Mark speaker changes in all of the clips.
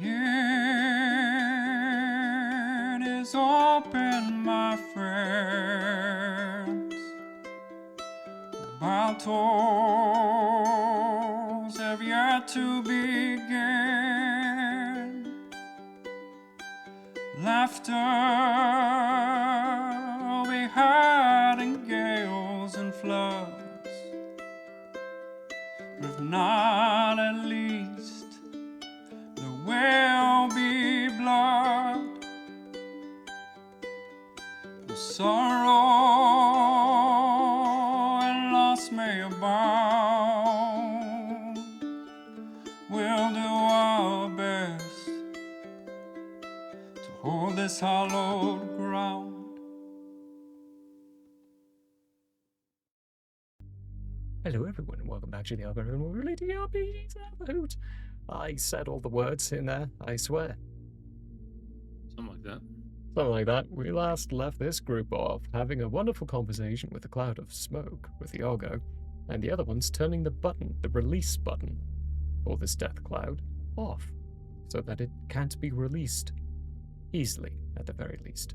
Speaker 1: It is open, my friends. Battles have yet to begin. Laughter we had in gales and floods, but if not, at least there will be blood. The sorrow and loss may abound. We'll do our best to hold this hallowed ground.
Speaker 2: Hello everyone, and welcome back to the algorithm. We're relating RPGs about. I said all the words in there, I swear.
Speaker 3: Something like that.
Speaker 2: Something like that. We last left this group off having a wonderful conversation with a cloud of smoke with the Argo, and the other one's turning the button, the release button, for this death cloud, off, so that it can't be released. Easily, at the very least.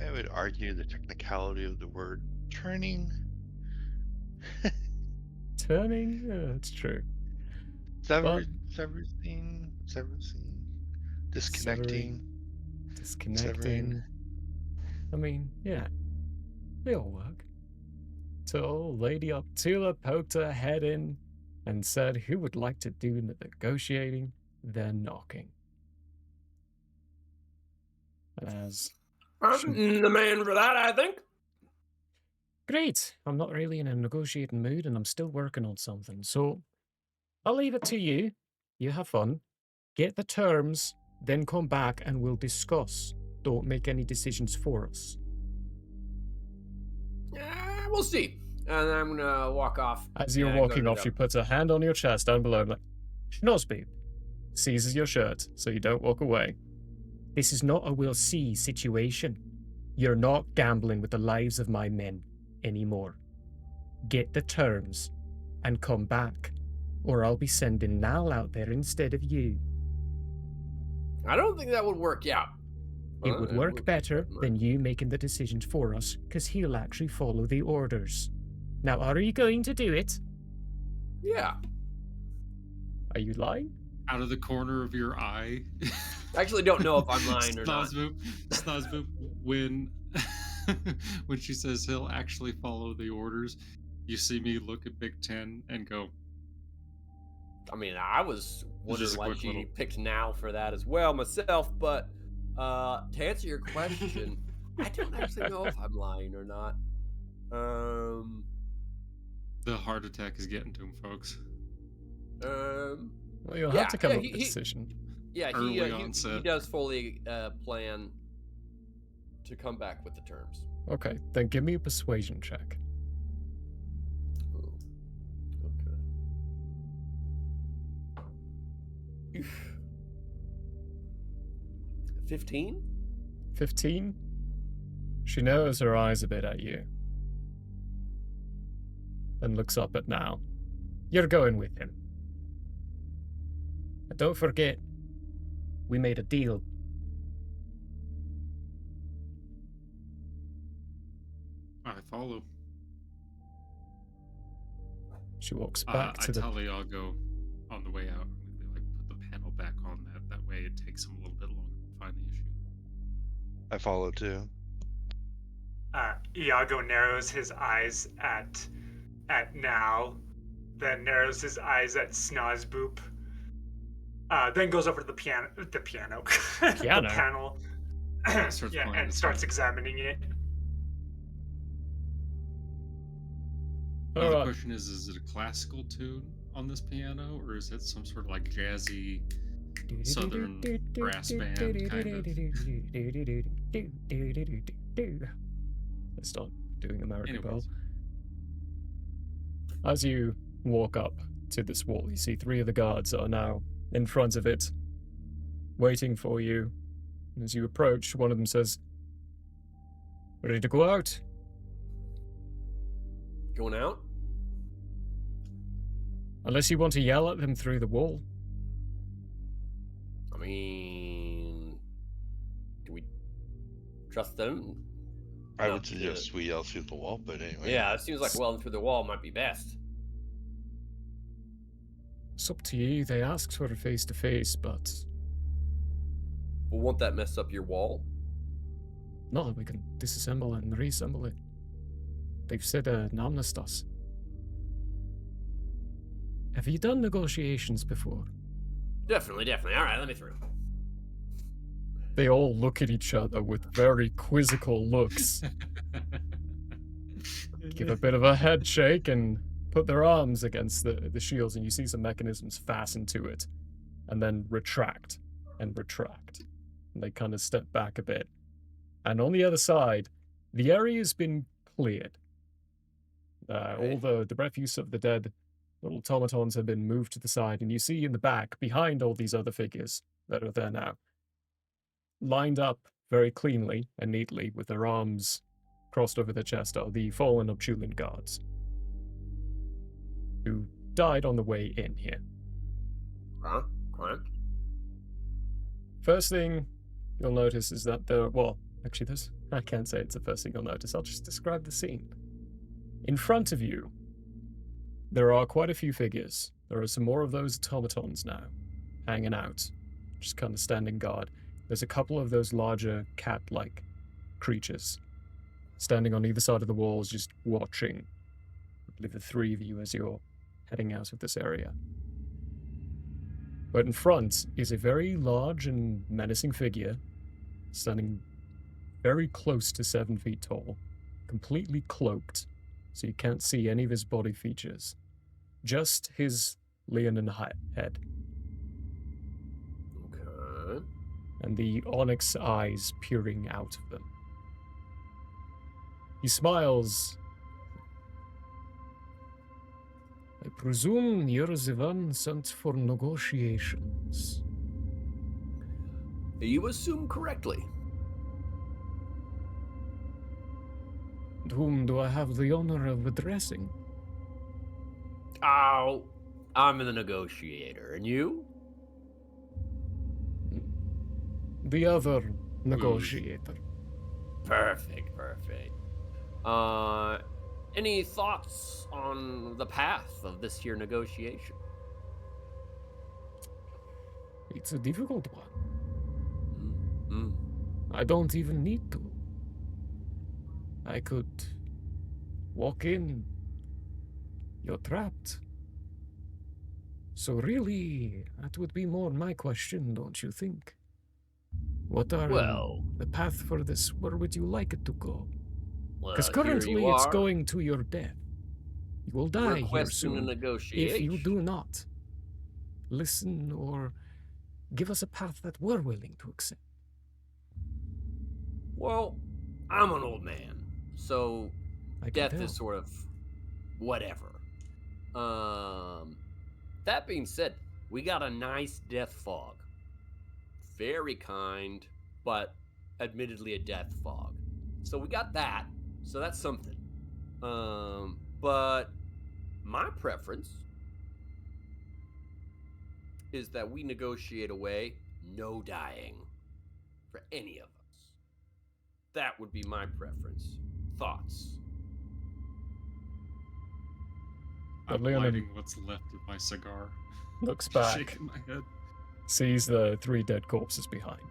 Speaker 4: I would argue the technicality of the word turning.
Speaker 2: Turning? Yeah, that's true.
Speaker 4: Disconnecting.
Speaker 2: Disconnecting. I mean, yeah. They all work. Till Lady Optula poked her head in and said who would like to do the negotiating, then knocking. As
Speaker 5: I'm the man for that, I think.
Speaker 2: great. I'm not really in a negotiating mood and I'm still working on something. So I'll leave it to you. You have fun. Get the terms, then come back and we'll discuss. Don't make any decisions for us.
Speaker 5: We'll see. And I'm gonna walk off.
Speaker 2: As you're walking off, she puts her hand on your chest down below, like, Snoz, seizes your shirt so you don't walk away. This is not a we'll see situation. You're not gambling with the lives of my men anymore. Get the terms and come back, or I'll be sending Nal out there instead of you.
Speaker 5: I don't think that would work out.
Speaker 2: It would work better than you making the decisions for us, because he'll actually follow the orders. Now, are you going to do it?
Speaker 5: Yeah.
Speaker 2: Are you lying?
Speaker 3: Out of the corner of your eye.
Speaker 5: I actually don't know if I'm lying or not.
Speaker 3: Snozboop, when she says he'll actually follow the orders, you see me look at Big Ten and go.
Speaker 5: I mean, I was wondering why she picked Nal for that as well myself, but to answer your question, I don't actually know if I'm lying or not.
Speaker 3: The heart attack is getting to him, folks.
Speaker 2: Well, you'll have to come up with a decision.
Speaker 5: Yeah, he does fully plan to come back with the terms.
Speaker 2: Okay, then give me a persuasion check.
Speaker 5: Okay. 15?
Speaker 2: 15? She narrows her eyes a bit at you. Then looks up at Nal. You're going with him. And don't forget, we made a deal.
Speaker 3: I follow.
Speaker 2: She walks back to
Speaker 3: I tell Iago on the way out, like put the panel back on that way it takes him a little bit longer to find the issue.
Speaker 4: I follow too.
Speaker 1: Iago narrows his eyes at Nal, then narrows his eyes at Snozboop, then goes over to the piano, the panel, and starts examining it.
Speaker 3: The question is it a classical tune on this piano, or is it some sort of like jazzy southern brass band kind of?
Speaker 2: Let's start doing American Girl. As you walk up to this wall, you see 3 of the guards are now in front of it, waiting for you. And as you approach, one of them says, "Ready to go out?"
Speaker 5: Going out?
Speaker 2: Unless you want to yell at them through the wall.
Speaker 5: mean, do we trust them?
Speaker 4: I
Speaker 5: No,
Speaker 4: would suggest we yell through the wall, but anyway.
Speaker 5: Yeah, it seems like welling through the wall might be best.
Speaker 2: It's up to you. They asked for a face-to-face, but
Speaker 5: But won't that mess up your wall?
Speaker 2: no, we can disassemble and reassemble it. They've said an armistice. Have you done negotiations before?
Speaker 5: Definitely. All right, let me through.
Speaker 2: They all look at each other with very quizzical looks, give a bit of a head shake, and put their arms against the shields, and you see some mechanisms fastened to it, and then retract and retract. And they kind of step back a bit. And on the other side, the area has been cleared. All the refuse of the dead little automatons have been moved to the side, and you see in the back, behind all these other figures that are there now, lined up very cleanly and neatly with their arms crossed over their chest, are the fallen Obtulan guards who died on the way in here.
Speaker 5: Huh? Quiet.
Speaker 2: First thing you'll notice is that I can't say it's the first thing you'll notice. I'll just describe the scene. In front of you, there are quite a few figures. There are some more of those automatons now, hanging out, just kind of standing guard. There's a couple of those larger cat-like creatures standing on either side of the walls, just watching. I believe the three of you as you're heading out of this area. But in front is a very large and menacing figure, standing very close to 7 feet tall, completely cloaked, so you can't see any of his body features. Just his leonine head.
Speaker 5: Okay.
Speaker 2: And the onyx eyes peering out of them. He smiles. I presume you're the one sent for negotiations.
Speaker 5: You assume correctly.
Speaker 2: And whom do I have the honor of addressing?
Speaker 5: Oh, I'm the negotiator, and you?
Speaker 2: The other negotiator.
Speaker 5: Perfect. Any thoughts on the path of this here negotiation?
Speaker 2: It's a difficult one.
Speaker 5: Mm.
Speaker 2: I don't even need to. I could walk in. You're trapped. So really, that would be more my question, don't you think? What are the path for this? Where would you like it to go? Because currently it's going to your death. You will die here soon if you do not listen or give us a path that we're willing to accept.
Speaker 5: Well, I'm an old man, so death
Speaker 2: tell.
Speaker 5: is sort of whatever. That being said, we got a nice death fog. Very kind, but admittedly a death fog. So we got that. So that's something. But my preference is that we negotiate away no dying for any of us. That would be my preference. Thoughts?
Speaker 3: I'm
Speaker 2: Leon
Speaker 3: lighting what's left of my cigar.
Speaker 2: looks back,
Speaker 3: Shaking my head.
Speaker 2: sees the 3 dead corpses behind,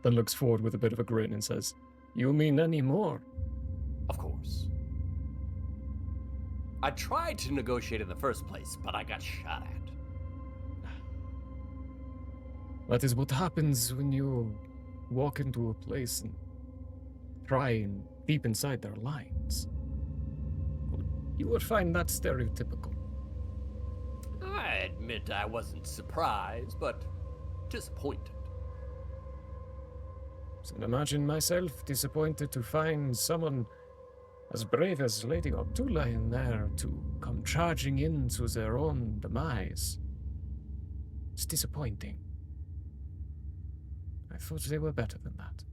Speaker 2: then looks forward with a bit of a grin and says, "You mean any more?"
Speaker 5: Of course. I tried to negotiate in the first place, but I got shot at.
Speaker 2: That is what happens when you walk into a place and try and deep inside their lines. You would find that stereotypical.
Speaker 5: I admit I wasn't surprised, but disappointed.
Speaker 2: So imagine myself disappointed to find someone as brave as Lady Obtula in there to come charging into their own demise. It's disappointing. I thought they were better than that.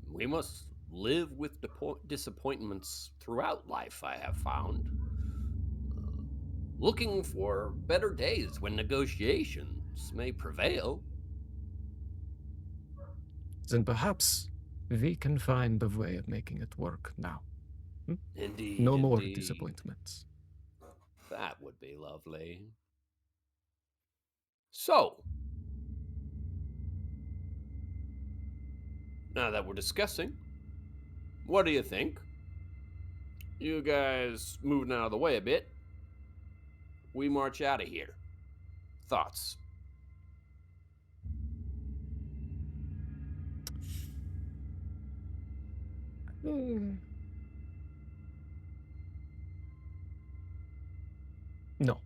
Speaker 5: We must live with disappointments throughout life, I have found. Looking for better days when negotiations may prevail.
Speaker 2: then perhaps we can find a way of making it work now.
Speaker 5: Indeed.
Speaker 2: No more
Speaker 5: indeed.
Speaker 2: disappointments.
Speaker 5: That would be lovely. So, now that we're discussing, what do you think? You guys moving out of the way a bit. We march out of here. Thoughts?
Speaker 2: No.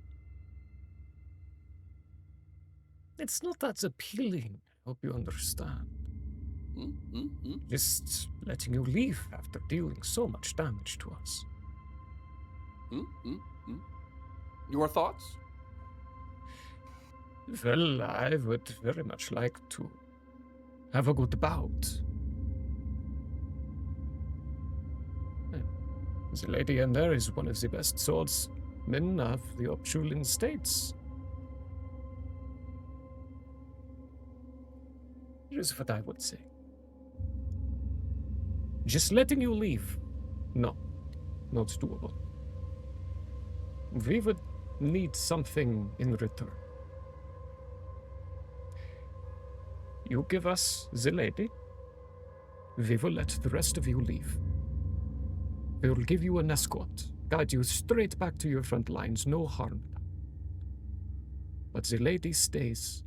Speaker 2: It's not that appealing. I hope you understand. Just letting you leave after dealing so much damage to us.
Speaker 5: Your thoughts?
Speaker 2: Well, I would very much like to have a good bout. The lady in there is one of the best swordsmen of the Opchulan states. Here's what I would say. Just letting you leave, no, not doable. We would need something in return. You give us the lady, we will let the rest of you leave. We will give you an escort, guide you straight back to your front lines, no harm. But the lady stays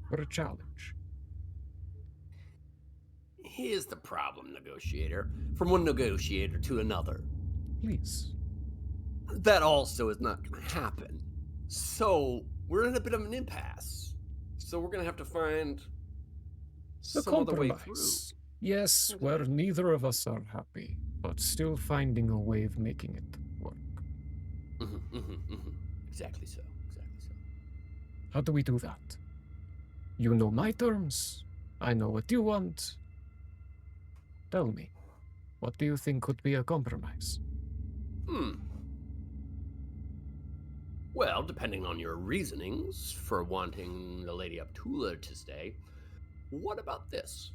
Speaker 2: for a challenge.
Speaker 5: Here's the problem, Negotiator. From one negotiator to another.
Speaker 2: Please.
Speaker 5: That also is not going to happen. So, we're in a bit of an impasse. So we're going to have to find some other way through.
Speaker 2: Yes, where neither of us are happy, but still finding a way of making it work.
Speaker 5: Exactly so. Exactly so.
Speaker 2: How do we do that? You know my terms. I know what you want. Tell me, what do you think could be a compromise?
Speaker 5: Well, depending on your reasonings for wanting the Lady Abdullah to stay, what about this?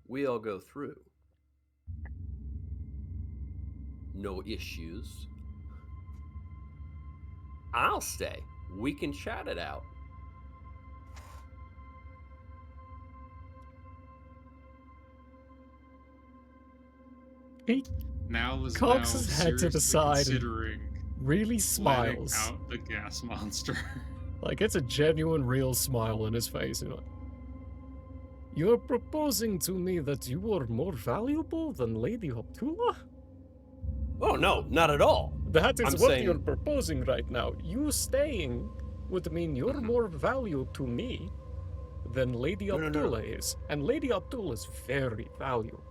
Speaker 5: We all go through. No issues. I'll stay. We can chat it out.
Speaker 2: He
Speaker 3: Now is
Speaker 2: cocks
Speaker 3: now
Speaker 2: his head to the
Speaker 3: seriously
Speaker 2: side and
Speaker 3: considering
Speaker 2: really
Speaker 3: letting
Speaker 2: smiles.
Speaker 3: out the gas monster.
Speaker 2: Like, it's a genuine, real smile on his face. You know? You're proposing to me that you are more valuable than Lady Abdullah?
Speaker 5: Oh, no, not at all.
Speaker 2: That is
Speaker 5: I'm
Speaker 2: what
Speaker 5: saying-
Speaker 2: you're proposing right now. You staying would mean you're more value to me than Lady
Speaker 5: No.
Speaker 2: Abdullah is. And Lady Abdullah is very valuable.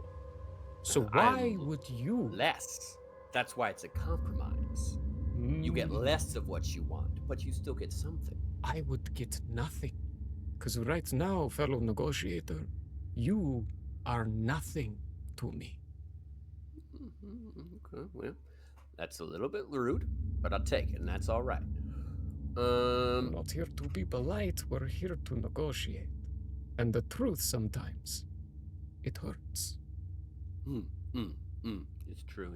Speaker 2: So why
Speaker 5: I'm
Speaker 2: would you?
Speaker 5: Less. That's why it's a compromise. You get less of what you want, but you still get something.
Speaker 2: I would get nothing. Because right now, fellow negotiator, you are nothing to me.
Speaker 5: Okay, well, that's a little bit rude, but I'll take it, and that's all right.
Speaker 2: We're not here to be polite, we're here to negotiate. And the truth sometimes, it hurts.
Speaker 5: It's true.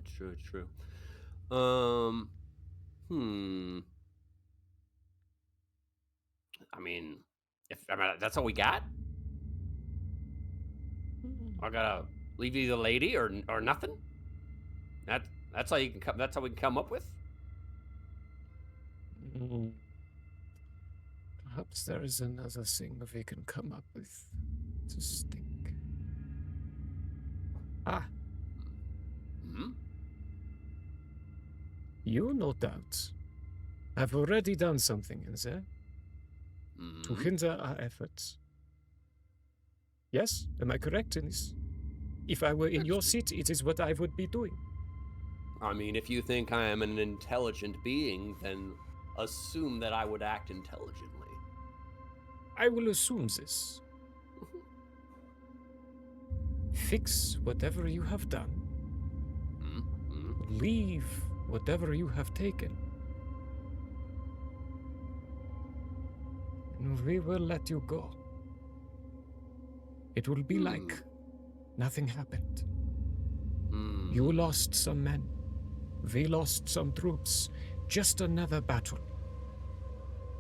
Speaker 5: I mean, that's all we got. I gotta leave you the lady or nothing. That's all you can come. That's all we can come up with.
Speaker 2: Perhaps there is another thing we can come up with to stink. You, no doubt, have already done something in there to hinder our efforts. Yes, am I correct in this? If I were in your seat, it is what I would be doing.
Speaker 5: I mean, if you think I am an intelligent being, then assume that I would act intelligently.
Speaker 2: I will assume this. Fix whatever you have done. Leave whatever you have taken. we will let you go. It will be like nothing happened. You lost some men. We lost some troops. Just another battle.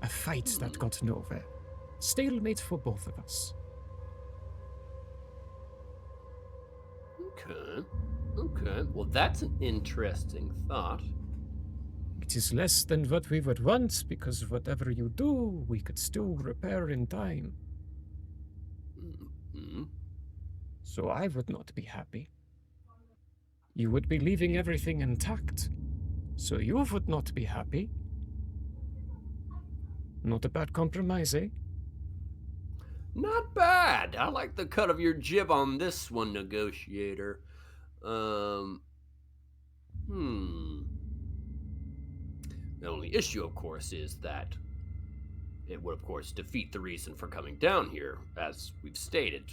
Speaker 2: A fight that got nowhere. Stalemate for both of us.
Speaker 5: Okay. Well, that's an interesting thought.
Speaker 2: It is less than what we would want, because whatever you do, we could still repair in time. So I would not be happy. You would be leaving everything intact. So you would not be happy. Not a bad compromise, eh?
Speaker 5: Not bad. I like the cut of your jib on this one, Negotiator. The only issue, of course, is that it would, of course, defeat the reason for coming down here, as we've stated.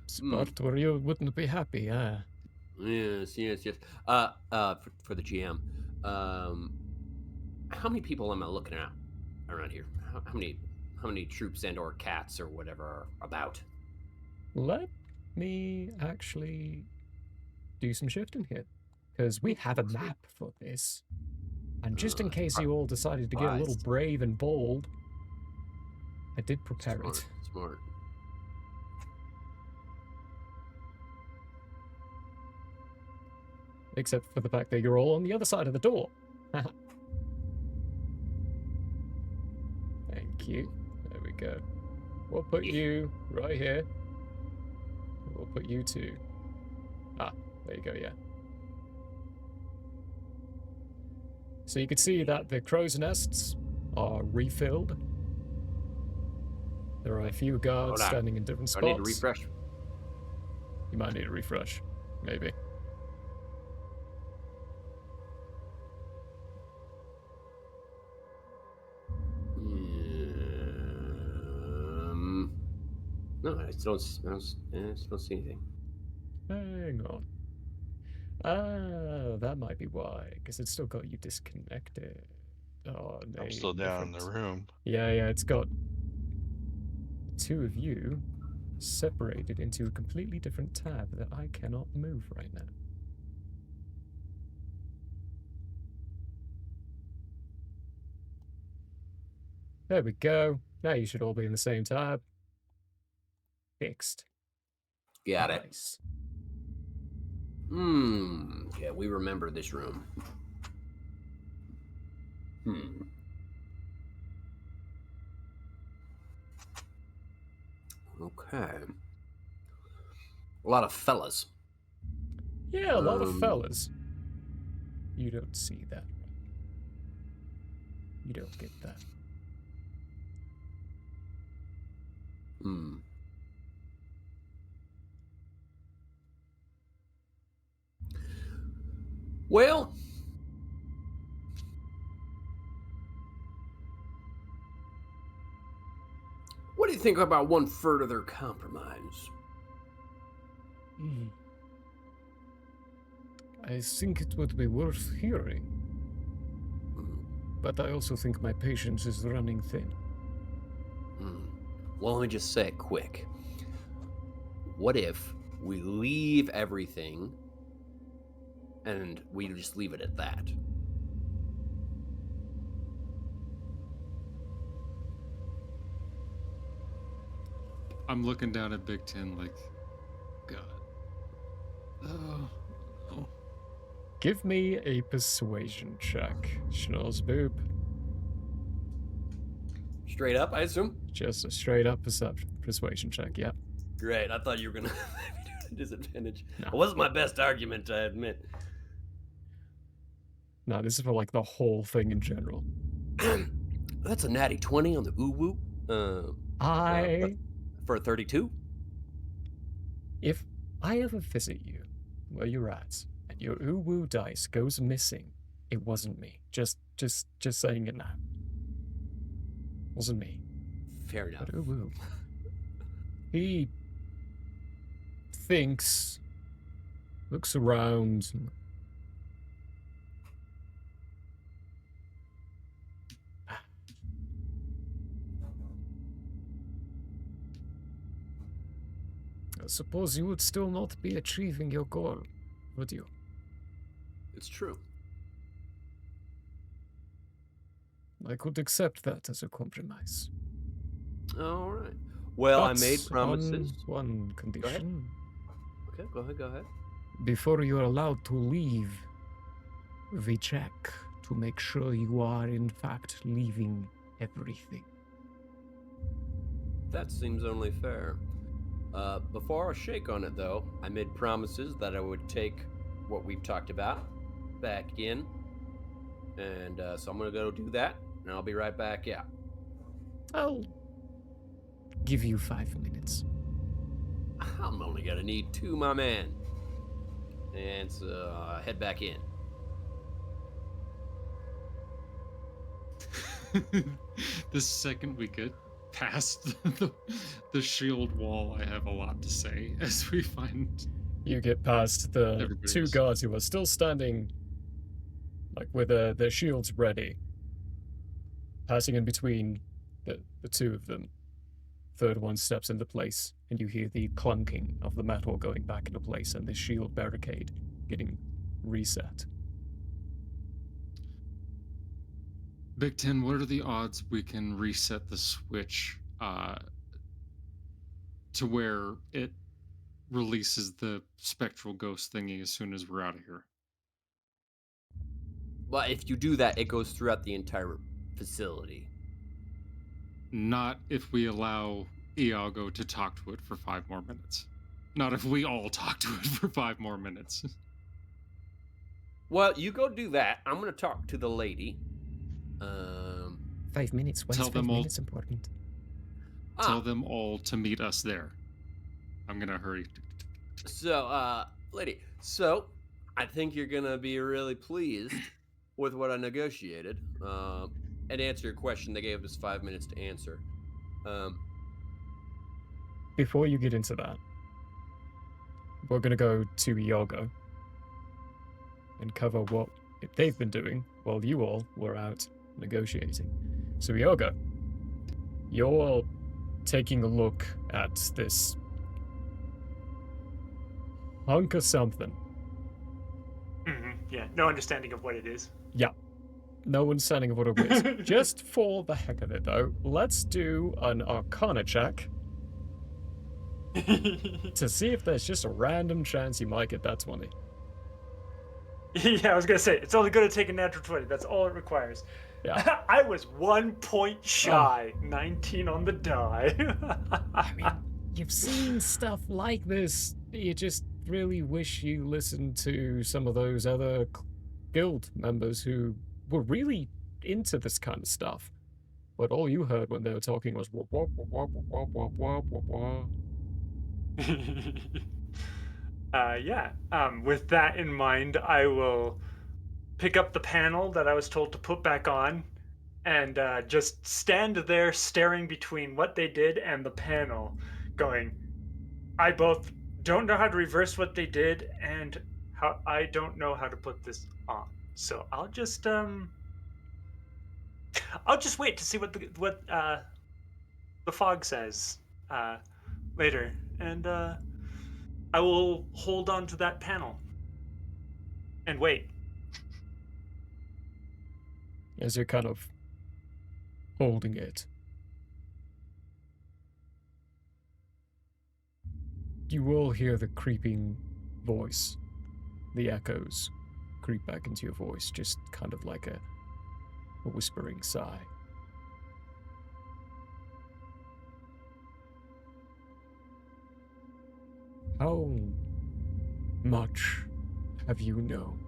Speaker 2: Spot where you wouldn't be happy, huh?
Speaker 5: Yes. For the GM, how many people am I looking at around here? How many troops and/or cats or whatever are about?
Speaker 2: Let me actually do some shifting here, because we have a map for this. And just in case you all decided to get a little brave and bold, I did prepare it.
Speaker 5: Smart.
Speaker 2: Except for the fact that you're all on the other side of the door. Thank you. There we go. We'll put you right here. We'll put you two. There you go, yeah. So you can see that the crow's nests are refilled. There are a few guards standing in different spots.
Speaker 5: I need to refresh.
Speaker 2: You might need a refresh, maybe.
Speaker 5: No, I still don't see anything.
Speaker 2: Hang on. That might be why, because it's still got you disconnected. Oh, no.
Speaker 4: I'm still down in the room.
Speaker 2: Yeah, it's got the two of you separated into a completely different tab that I cannot move right now. There we go. Now you should all be in the same tab. Fixed.
Speaker 5: Got it.
Speaker 2: Nice.
Speaker 5: Yeah, we remember this room. Okay. A lot of fellas.
Speaker 2: Yeah, a lot of fellas. You don't see that. You don't get that.
Speaker 5: Well, what do you think about one further compromise?
Speaker 2: I think it would be worth hearing. But I also think my patience is running thin.
Speaker 5: Well, let me just say it quick. What if we leave everything and we just leave it at that?
Speaker 3: I'm looking down at Big Ten like, God. Oh.
Speaker 2: Give me a persuasion check, Schnozboop.
Speaker 5: Straight up, I assume?
Speaker 2: Just a straight up persuasion check, yep.
Speaker 5: Great, I thought you were going to do a disadvantage.
Speaker 2: No.
Speaker 5: It wasn't my best argument, I admit.
Speaker 2: No, this is for like the whole thing in general.
Speaker 5: That's a natty 20 on the uwu. For a 32?
Speaker 2: If I ever visit you where you're at and your uwu dice goes missing, it wasn't me. Just saying it now. Wasn't me.
Speaker 5: Fair enough.
Speaker 2: But uwu. He thinks, looks around. suppose you would still not be achieving your goal, would you?
Speaker 5: It's true.
Speaker 2: I could accept that as a compromise.
Speaker 5: All right. Well, I
Speaker 2: But
Speaker 5: made promises.
Speaker 2: on one condition.
Speaker 5: Okay, go ahead.
Speaker 2: Before you're allowed to leave, we check to make sure you are in fact leaving everything.
Speaker 5: That seems only fair. Before I shake on it, though, I made promises that I would take what we've talked about back in. And so I'm going to go do that, and I'll be right back out.
Speaker 2: I'll give you 5 minutes.
Speaker 5: I'm only going to need 2, my man. And so head back in.
Speaker 3: The second we get past the shield wall, I have a lot to say as we find.
Speaker 2: You get past the
Speaker 3: Everybody
Speaker 2: 2
Speaker 3: else.
Speaker 2: guards who are still standing, like with their shields ready, passing in between the 2 of them. Third one steps into place, and you hear the clunking of the metal going back into place and the shield barricade getting reset.
Speaker 3: Big Ten, what are the odds we can reset the switch to where it releases the spectral ghost thingy as soon as we're out of here?
Speaker 5: But if you do that, it goes throughout the entire facility.
Speaker 3: Not if we allow Iago to talk to it for 5 more minutes. Not if we all talk to it for 5 more minutes.
Speaker 5: Well, you go do that. I'm going to talk to the lady.
Speaker 2: 5 minutes. Why
Speaker 3: Tell
Speaker 2: is 5
Speaker 3: them all-
Speaker 2: minutes important?
Speaker 3: Tell them all to meet us there. I'm gonna hurry.
Speaker 5: So, lady, so I think you're going to be really pleased with what I negotiated. And to answer your question, they gave us 5 minutes to answer.
Speaker 2: Before you get into that, we're going to go to Iago and cover what they've been doing while you all were out negotiating. So Iago, you're taking a look at this hunk of something.
Speaker 1: Yeah, no understanding of what it is.
Speaker 2: No understanding of what it is. Just for the heck of it, though, let's do an Arcana check to see if there's just a random chance you might get that 20.
Speaker 1: Yeah, I was gonna say it's only gonna take a natural 20. That's all it requires.
Speaker 2: Yeah.
Speaker 1: I was 1 point shy. 19 on the die.
Speaker 2: I mean, you've seen stuff like this. You just really wish you listened to some of those other guild members who were really into this kind of stuff. But all you heard when they were talking was wah, wah, wah, wah, wah, wah, wah, wah, wah.
Speaker 1: Yeah. With that in mind, I will pick up the panel that I was told to put back on and just stand there staring between what they did and the panel, going, I both don't know how to reverse what they did and how I don't know how to put this on. So I'll just wait to see what the fog says later, and I will hold on to that panel and wait.
Speaker 2: As you're kind of holding it, you will hear the creeping voice, the echoes creep back into your voice, just kind of like a whispering sigh. How much have you known?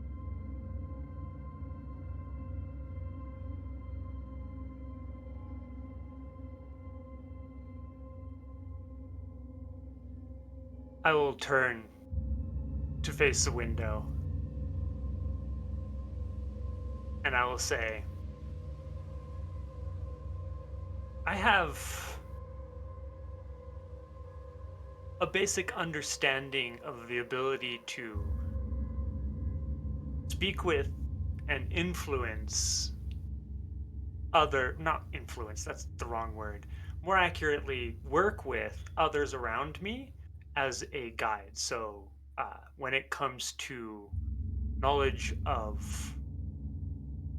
Speaker 1: I will turn to face the window, and I will say, I have a basic understanding of the ability to speak with and influence not influence, that's the wrong word. More accurately, work with others around me as a guide. So when it comes to knowledge of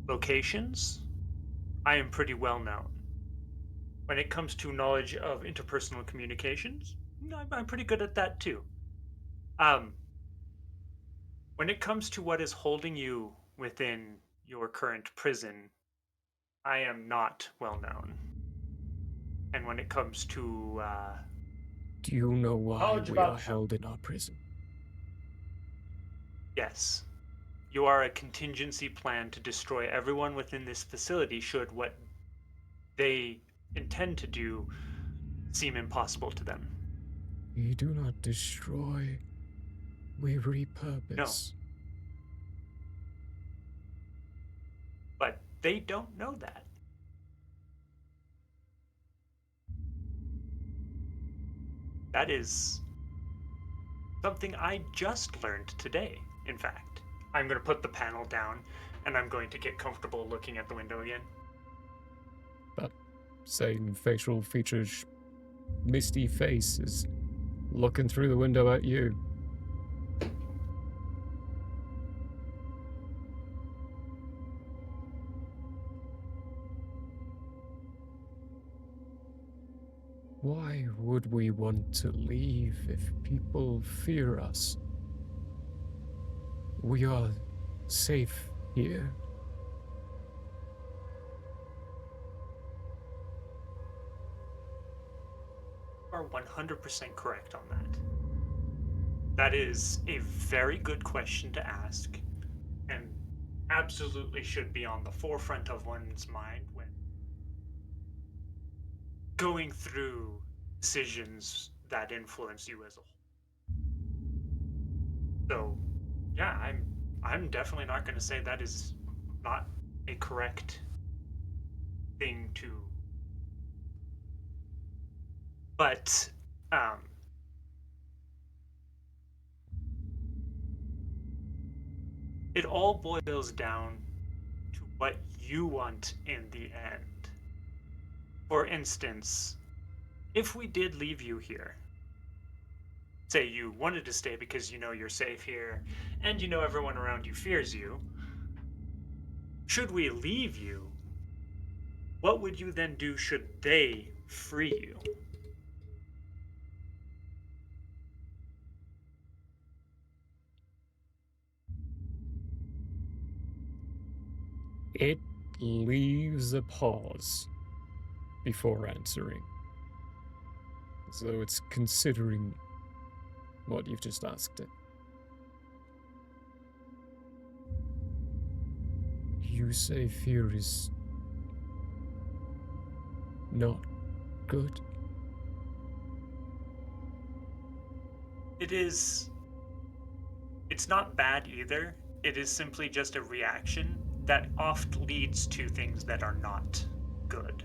Speaker 1: locations, I am pretty well known. When it comes to knowledge of interpersonal communications, I'm pretty good at that too. Um, when it comes to what is holding you within your current prison, I am not well known. And when it comes to
Speaker 2: Do you know why
Speaker 1: knowledge
Speaker 2: we are
Speaker 1: about,
Speaker 2: held in our prison?
Speaker 1: yes, you are a contingency plan to destroy everyone within this facility should what they intend to do seem impossible to them.
Speaker 2: We do not destroy, we
Speaker 1: No,
Speaker 2: repurpose.
Speaker 1: but they don't know that. That is something I just learned today, in fact. I'm going to put the panel down and I'm going to get comfortable looking at the window again.
Speaker 2: That same facial features, misty face is looking through the window at you. Why would we want to leave if people fear us? We are safe here.
Speaker 1: You are 100% correct on that. That is a very good question to ask and absolutely should be on the forefront of one's mind when going through decisions that influence you as a whole. So, yeah, I'm definitely not going to say that is not a correct thing to. But it all boils down to what you want in the end. For instance, if we did leave you here, say you wanted to stay because you know you're safe here and you know everyone around you fears you, should we leave you, what would you then do should they free you?
Speaker 2: It leaves a pause before answering, as though it's considering what you've just asked it. You say fear is not good?
Speaker 1: It's not bad either. It is simply just a reaction that oft leads to things that are not good.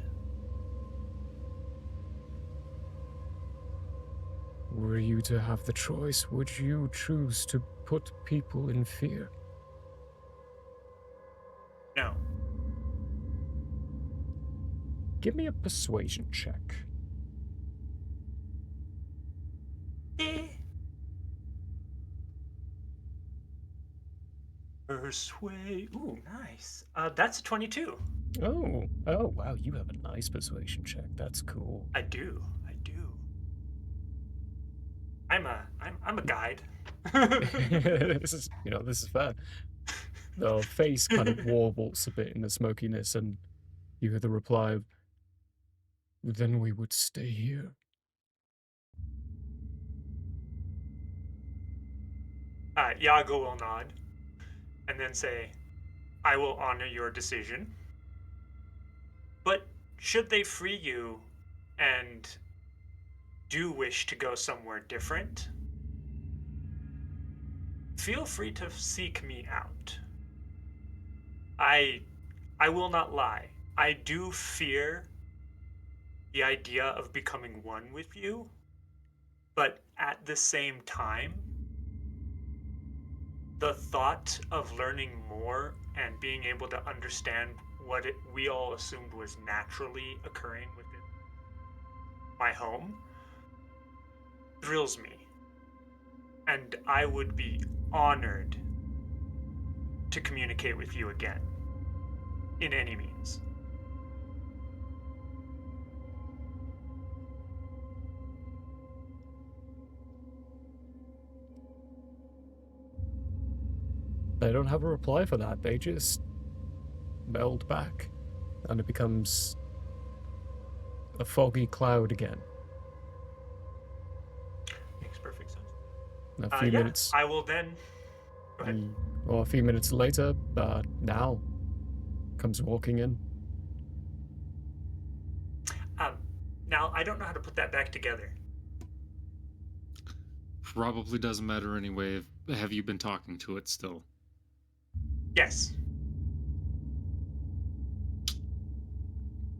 Speaker 2: Were you to have the choice, would you choose to put people in fear?
Speaker 1: No.
Speaker 2: Give me a persuasion check.
Speaker 1: Persuade. Ooh, nice. That's a 22.
Speaker 2: Oh, wow, you have a nice persuasion check. That's cool.
Speaker 1: I do. I'm a guide.
Speaker 2: This is fair. The face kind of warbles a bit in the smokiness, and you hear the reply of, then we would stay here.
Speaker 1: Yago will nod and then say, I will honor your decision. But should they free you and do wish to go somewhere different, feel free to seek me out. I will not lie. I do fear the idea of becoming one with you, but at the same time, the thought of learning more and being able to understand what we all assumed was naturally occurring within my home thrills me. and I would be honored to communicate with you again in any means.
Speaker 2: They don't have a reply for that. They just meld back, and it becomes a foggy cloud again.
Speaker 1: Makes perfect sense.
Speaker 2: And a few minutes.
Speaker 1: I will then. Go ahead.
Speaker 2: Or a few minutes later, Now comes walking in.
Speaker 1: Now I don't know how to put that back together.
Speaker 3: Probably doesn't matter anyway. Have you been talking to it still?
Speaker 1: Yes.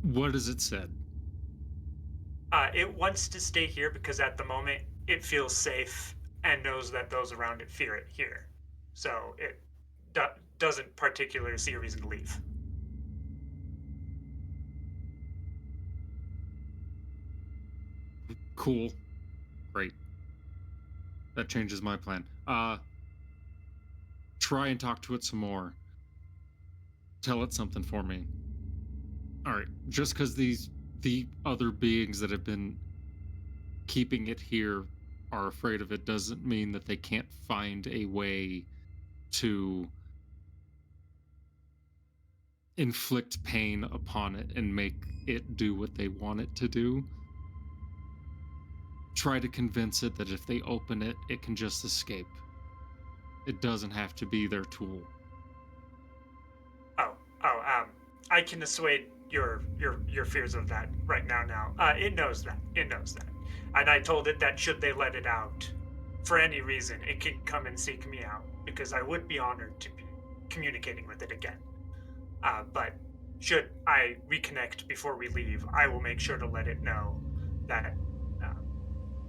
Speaker 3: What has it said?
Speaker 1: It wants to stay here because at the moment it feels safe and knows that those around it fear it here. So it doesn't particularly see a reason to leave.
Speaker 3: Cool. Great. That changes my plan. Try and talk to it some more. Tell it something for me. Alright, just because the other beings that have been keeping it here are afraid of it doesn't mean that they can't find a way to inflict pain upon it and make it do what they want it to do. Try to convince it that if they open it, it can just escape. It doesn't have to be their tool.
Speaker 1: I can assuage your fears of that right now. It knows that. And I told it that should they let it out, for any reason, it can come and seek me out, because I would be honored to be communicating with it again. But should I reconnect before we leave, I will make sure to let it know that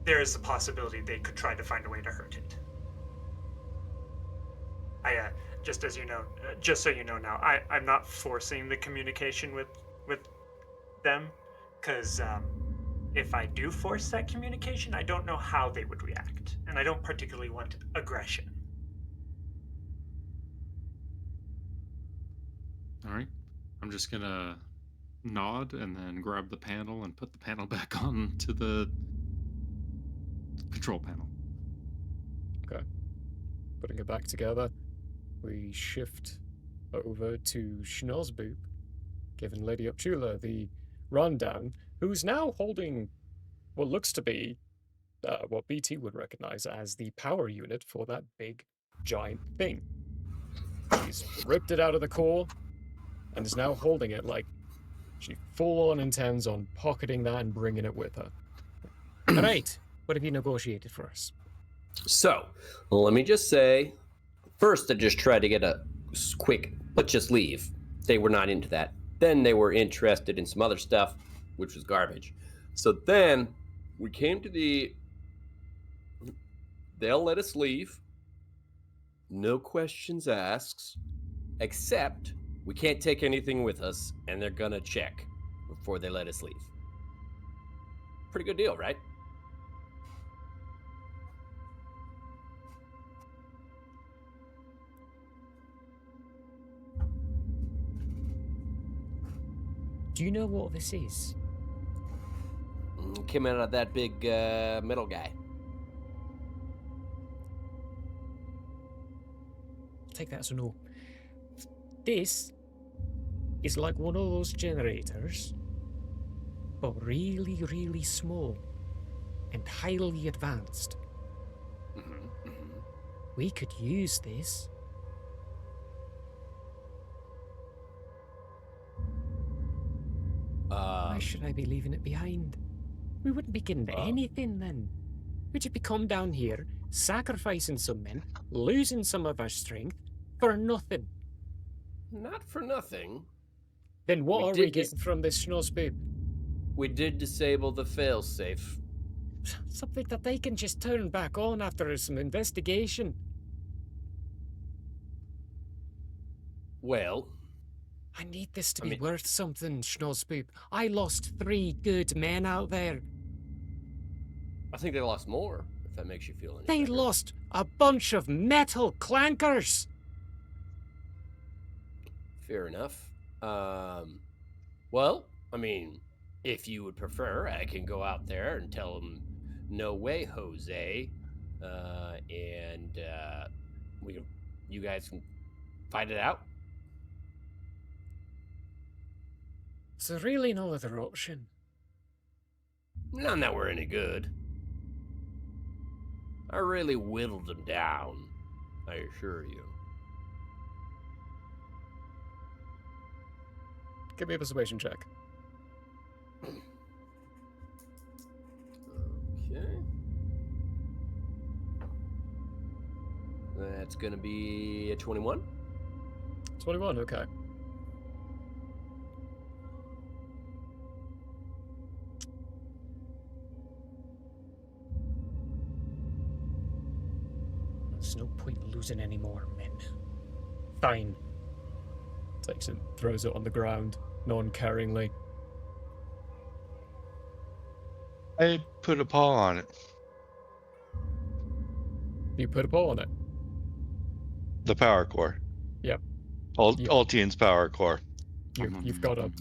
Speaker 1: there is a possibility they could try to find a way to hurt it. Just so you know now, I'm not forcing the communication with them, because if I do force that communication, I don't know how they would react, and I don't particularly want aggression.
Speaker 3: All right. I'm just gonna nod and then grab the panel and put the panel back on to the control panel.
Speaker 2: Okay. Putting it back together, we shift over to Snoz, giving Lady Upchula the rundown, who's now holding what looks to be what BT would recognize as the power unit for that big, giant thing. She's ripped it out of the core and is now holding it like she full-on intends on pocketing that and bringing it with her. All right, what have you negotiated for us?
Speaker 5: So, let me just say, first I just tried to get a quick, let's just leave. They were not into that. Then they were interested in some other stuff, which was garbage. So then we came to they'll let us leave. No questions asked, except we can't take anything with us, and they're gonna check before they let us leave. Pretty good deal, right?
Speaker 2: Do you know what this is?
Speaker 5: Came out of that big metal guy.
Speaker 2: I'll take that as a no. This is like one of those generators, but really, really small and highly advanced. We could use this. Why should I be leaving it behind? We wouldn't be getting anything then. We'd just be come down here, sacrificing some men, losing some of our strength, for nothing.
Speaker 5: Not for nothing.
Speaker 2: Then what are we getting from this Snoz?
Speaker 5: We did disable the failsafe.
Speaker 2: Something that they can just turn back on after some investigation.
Speaker 5: Well,
Speaker 2: I need this to be worth something, Snoz. I lost 3 good men out there.
Speaker 5: I think they lost more. if that makes you feel any
Speaker 2: They
Speaker 5: better.
Speaker 2: lost a bunch of metal clankers.
Speaker 5: Fair enough. Well, I mean, if you would prefer, I can go out there and tell them, "No way, Jose," and you guys can fight it out.
Speaker 2: Is there really no other option?
Speaker 5: None that were any good. I really whittled them down, I assure you.
Speaker 2: Give me a persuasion check.
Speaker 5: Okay. That's gonna be a 21.
Speaker 2: 21, okay. There's no point losing any more men. Fine. Takes it, throws it on the ground, non-caringly.
Speaker 4: I put a paw on it.
Speaker 2: You put a paw on it.
Speaker 4: The power core.
Speaker 2: Yep.
Speaker 4: Altian's power core.
Speaker 2: You've got a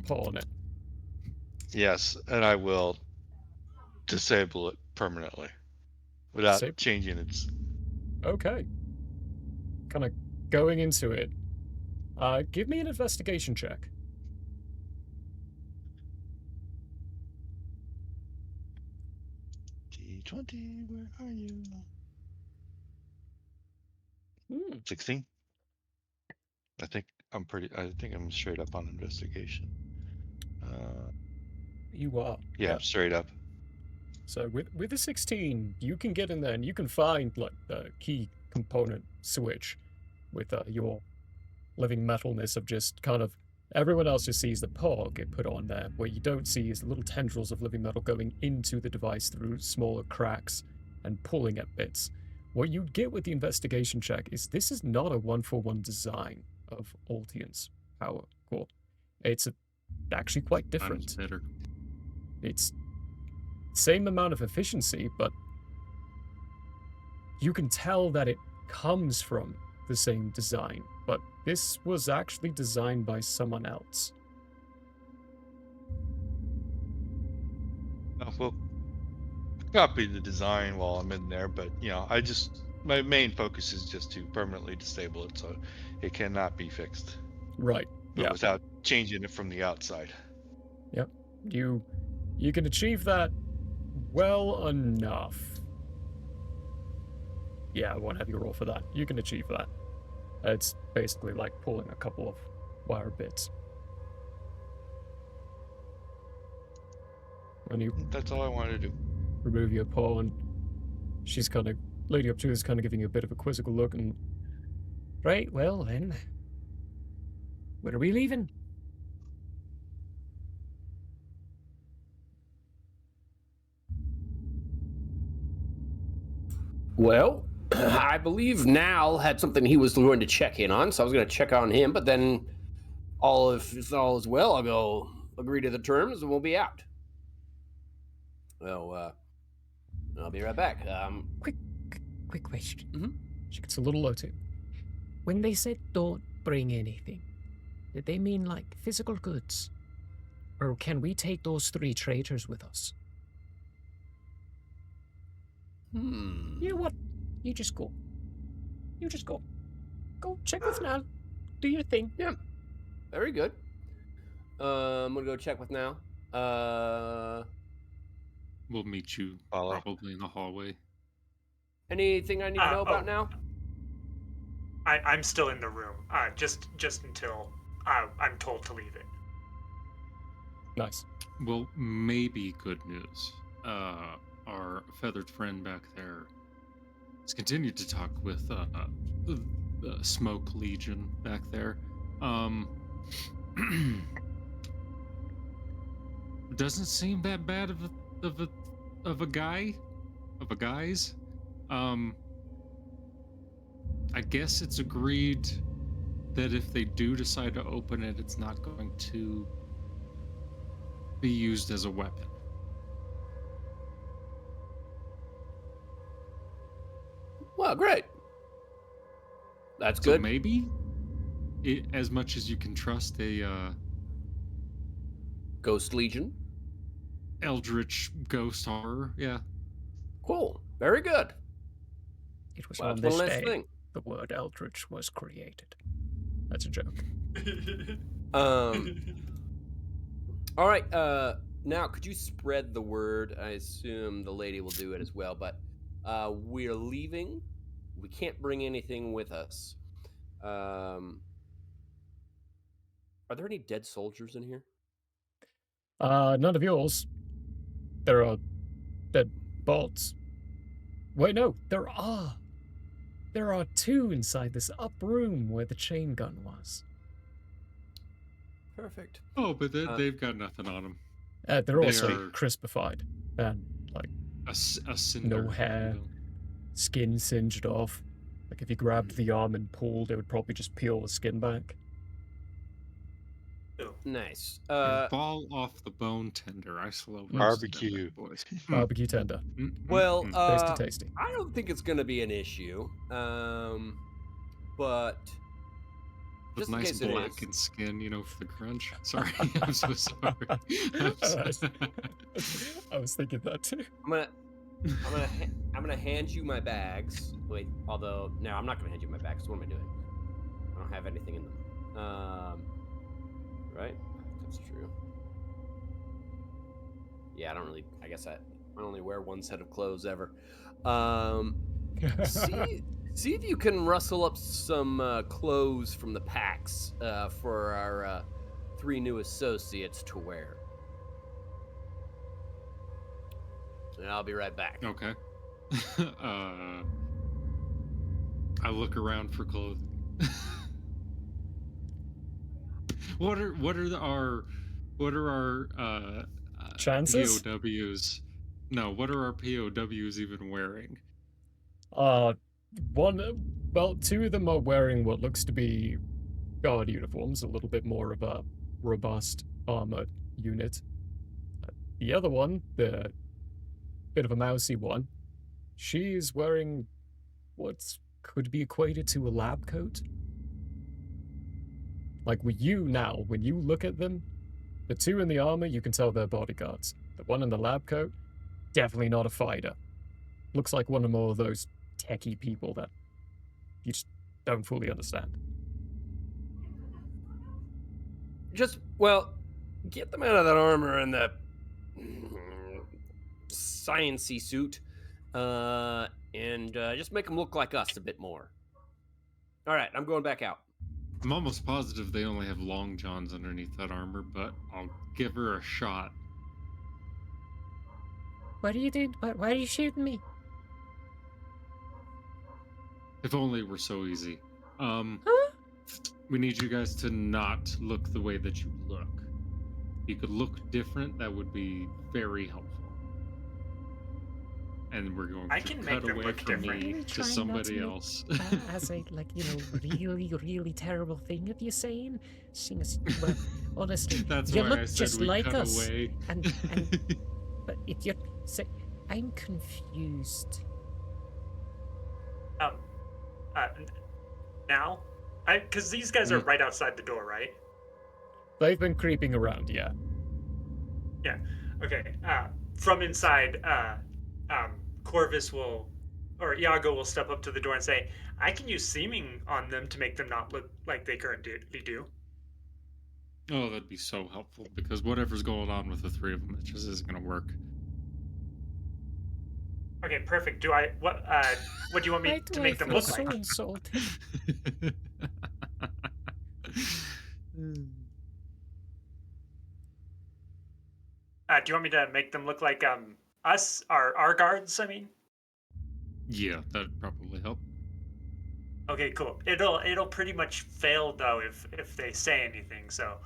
Speaker 2: paw on it.
Speaker 4: Yes, and I will disable it permanently without
Speaker 2: Disable-
Speaker 4: changing its.
Speaker 2: Okay. Kind of going into it. Give me an investigation check.
Speaker 4: D20, where are you?
Speaker 2: Hmm.
Speaker 4: 16. I think I'm straight up on investigation.
Speaker 2: You are.
Speaker 4: Yeah, I'm straight up.
Speaker 2: So with the 16, you can get in there and you can find like the key component switch with your living metalness of just kind of everyone else just sees the paw get put on there. What you don't see is the little tendrils of living metal going into the device through smaller cracks and pulling at bits. What you get with the investigation check is this is not a one-for-one design of Altian's power core. It's actually quite different.
Speaker 3: Better.
Speaker 2: It's same amount of efficiency, but you can tell that it comes from the same design, but this was actually designed by someone else.
Speaker 4: Well, copy the design while I'm in there, but my main focus is just to permanently disable it so it cannot be fixed.
Speaker 2: Right.
Speaker 4: But
Speaker 2: Yeah.
Speaker 4: without changing it from the outside.
Speaker 2: Yep. You can achieve that well enough. Yeah, I won't have you roll for that. You can achieve that. It's basically like pulling a couple of wire bits. And you
Speaker 4: That's all I wanted to do.
Speaker 2: remove your paw, and she's kind of, Lady Up 2 is kind of giving you a bit of a quizzical look, and right, well then, where are we leaving?
Speaker 5: Well, I believe Nal had something he was going to check in on, so I was going to check on him, but then if all is well, I'll go agree to the terms and we'll be out. Well, I'll be right back.
Speaker 2: Quick question.
Speaker 5: Mhm.
Speaker 2: She gets a little low too. When they said don't bring anything, did they mean like physical goods? Or can we take those 3 traitors with us? You know what? You just go. You just go. Go check with Nal. Do your thing.
Speaker 5: Yeah. Very good. I'm gonna go check with Nal.
Speaker 3: We'll meet you
Speaker 4: Follow.
Speaker 3: probably in the hallway.
Speaker 5: Anything I need to know about
Speaker 1: oh.
Speaker 5: now?
Speaker 1: I'm still in the room. Just until I'm told to leave it.
Speaker 2: Nice.
Speaker 3: Well, maybe good news. Our feathered friend back there has continued to talk with the Smoke Legion back there. Doesn't seem that bad of a guys. I guess it's agreed that if they do decide to open it, it's not going to be used as a weapon.
Speaker 5: Great. That's
Speaker 3: So
Speaker 5: good.
Speaker 3: maybe, as much as you can trust a
Speaker 5: Ghost Legion.
Speaker 3: eldritch ghost horror, yeah.
Speaker 5: Cool. Very good.
Speaker 2: It was
Speaker 5: Well,
Speaker 2: on
Speaker 5: that's one
Speaker 2: this
Speaker 5: less
Speaker 2: day
Speaker 5: thing.
Speaker 2: the word eldritch was created. That's a joke.
Speaker 5: Um. All right. Now, could you spread the word? I assume the lady will do it as well. But we're leaving. We can't bring anything with us. Are there any dead soldiers in here?
Speaker 2: None of yours. There are dead bots. Wait, no, there are. There are two inside this up room where the chain gun was.
Speaker 5: Perfect.
Speaker 3: Oh, but they've got nothing on them.
Speaker 2: They're
Speaker 3: They
Speaker 2: also
Speaker 3: are-
Speaker 2: crispified and like
Speaker 3: A cinder.
Speaker 2: no
Speaker 3: if you
Speaker 2: hair,
Speaker 3: will.
Speaker 2: skin singed off. Like if you grabbed the arm and pulled, it would probably just peel the skin back.
Speaker 5: Nice.
Speaker 3: And fall off the bone tender. I slow roasted
Speaker 4: Barbecue.
Speaker 3: them, boys.
Speaker 2: Barbecue tender.
Speaker 5: Well,
Speaker 2: Tasty, tasty.
Speaker 5: I don't think it's going to be an issue. But
Speaker 3: with
Speaker 5: just in
Speaker 3: nice
Speaker 5: case it is,
Speaker 3: blackened skin, you know, for the crunch. Sorry, I'm so sorry.
Speaker 2: I was thinking that too.
Speaker 5: I'm gonna hand you my bags. Wait, although no, I'm not gonna hand you my bags. What am I doing? I don't have anything in them. Right? That's true. Yeah, I don't really. I guess I only wear one set of clothes ever. See if you can rustle up some clothes from the packs for our 3 new associates to wear. And I'll be right back.
Speaker 3: Okay. I look around for clothing. What are our
Speaker 2: Chances?
Speaker 3: POWs? No, what are our POWs even wearing?
Speaker 2: Two of them are wearing what looks to be guard uniforms, a little bit more of a robust armor unit. The other one, the bit of a mousy one, she's wearing what could be equated to a lab coat. Like with you now, when you look at them, the two in the armor, you can tell they're bodyguards. The one in the lab coat, definitely not a fighter. Looks like one of more of those techie people that you just don't fully understand.
Speaker 5: Get them out of that armor and the sciencey suit, and just make them look like us a bit more. All right, I'm going back out.
Speaker 3: I'm almost positive they only have long johns underneath that armor, but I'll give her a shot.
Speaker 2: What are you doing? Why are you shooting me?
Speaker 3: If only it were so easy.
Speaker 2: Huh?
Speaker 3: We need you guys to not look the way that you look. If you could look different, that would be very helpful. And we're going
Speaker 1: I
Speaker 3: to
Speaker 1: can make
Speaker 3: cut
Speaker 1: them
Speaker 3: away
Speaker 1: look
Speaker 3: from
Speaker 1: different.
Speaker 3: me
Speaker 2: Really
Speaker 3: to
Speaker 2: trying not
Speaker 3: somebody
Speaker 2: to
Speaker 3: else.
Speaker 2: As a really, really terrible thing of you saying, seeing as well, honestly,
Speaker 3: That's
Speaker 2: you
Speaker 3: why
Speaker 2: look
Speaker 3: I said
Speaker 2: just
Speaker 3: we
Speaker 2: like
Speaker 3: cut
Speaker 2: us.
Speaker 3: away.
Speaker 2: And but if you're say, I'm confused.
Speaker 1: Uh, now, because these guys are right outside the door, right?
Speaker 2: They've been creeping around, yeah.
Speaker 1: Yeah. Okay. From inside, Corvus will, or Iago will step up to the door and say, "I can use seeming on them to make them not look like they currently do."
Speaker 3: Oh, that'd be so helpful, because whatever's going on with the 3 of them, it just isn't going to work.
Speaker 1: Okay, perfect. What do you want me
Speaker 2: Why
Speaker 1: to
Speaker 2: do
Speaker 1: make
Speaker 2: I
Speaker 1: them
Speaker 2: feel
Speaker 1: look
Speaker 2: so
Speaker 1: like?
Speaker 2: insulted?
Speaker 1: Do you want me to make them look like us, our guards? I mean.
Speaker 3: Yeah, that'd probably help.
Speaker 1: Okay, cool. It'll pretty much fail though if they say anything. So,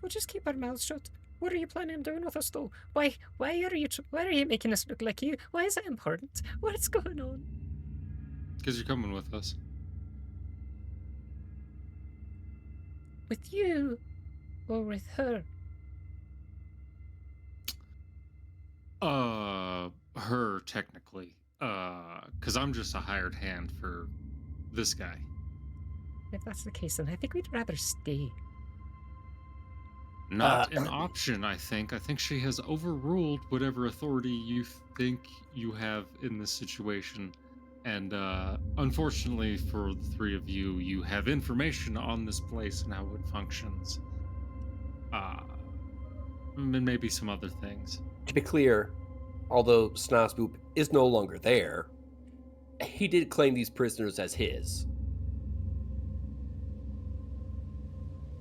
Speaker 2: We'll just keep our mouths shut. What are you planning on doing with us, though? Why are you making us look like you? Why is that important? What's going on?
Speaker 3: Because you're coming with us.
Speaker 2: With you, or with her?
Speaker 3: Her, technically. because I'm just a hired hand for this guy.
Speaker 2: If that's the case, then I think we'd rather stay.
Speaker 3: Not an option, I think. I think she has overruled whatever authority you think you have in this situation. And unfortunately for the three of you, you have information on this place and how it functions. And maybe some other things.
Speaker 5: To be clear, although Snoz is no longer there, he did claim these prisoners as his.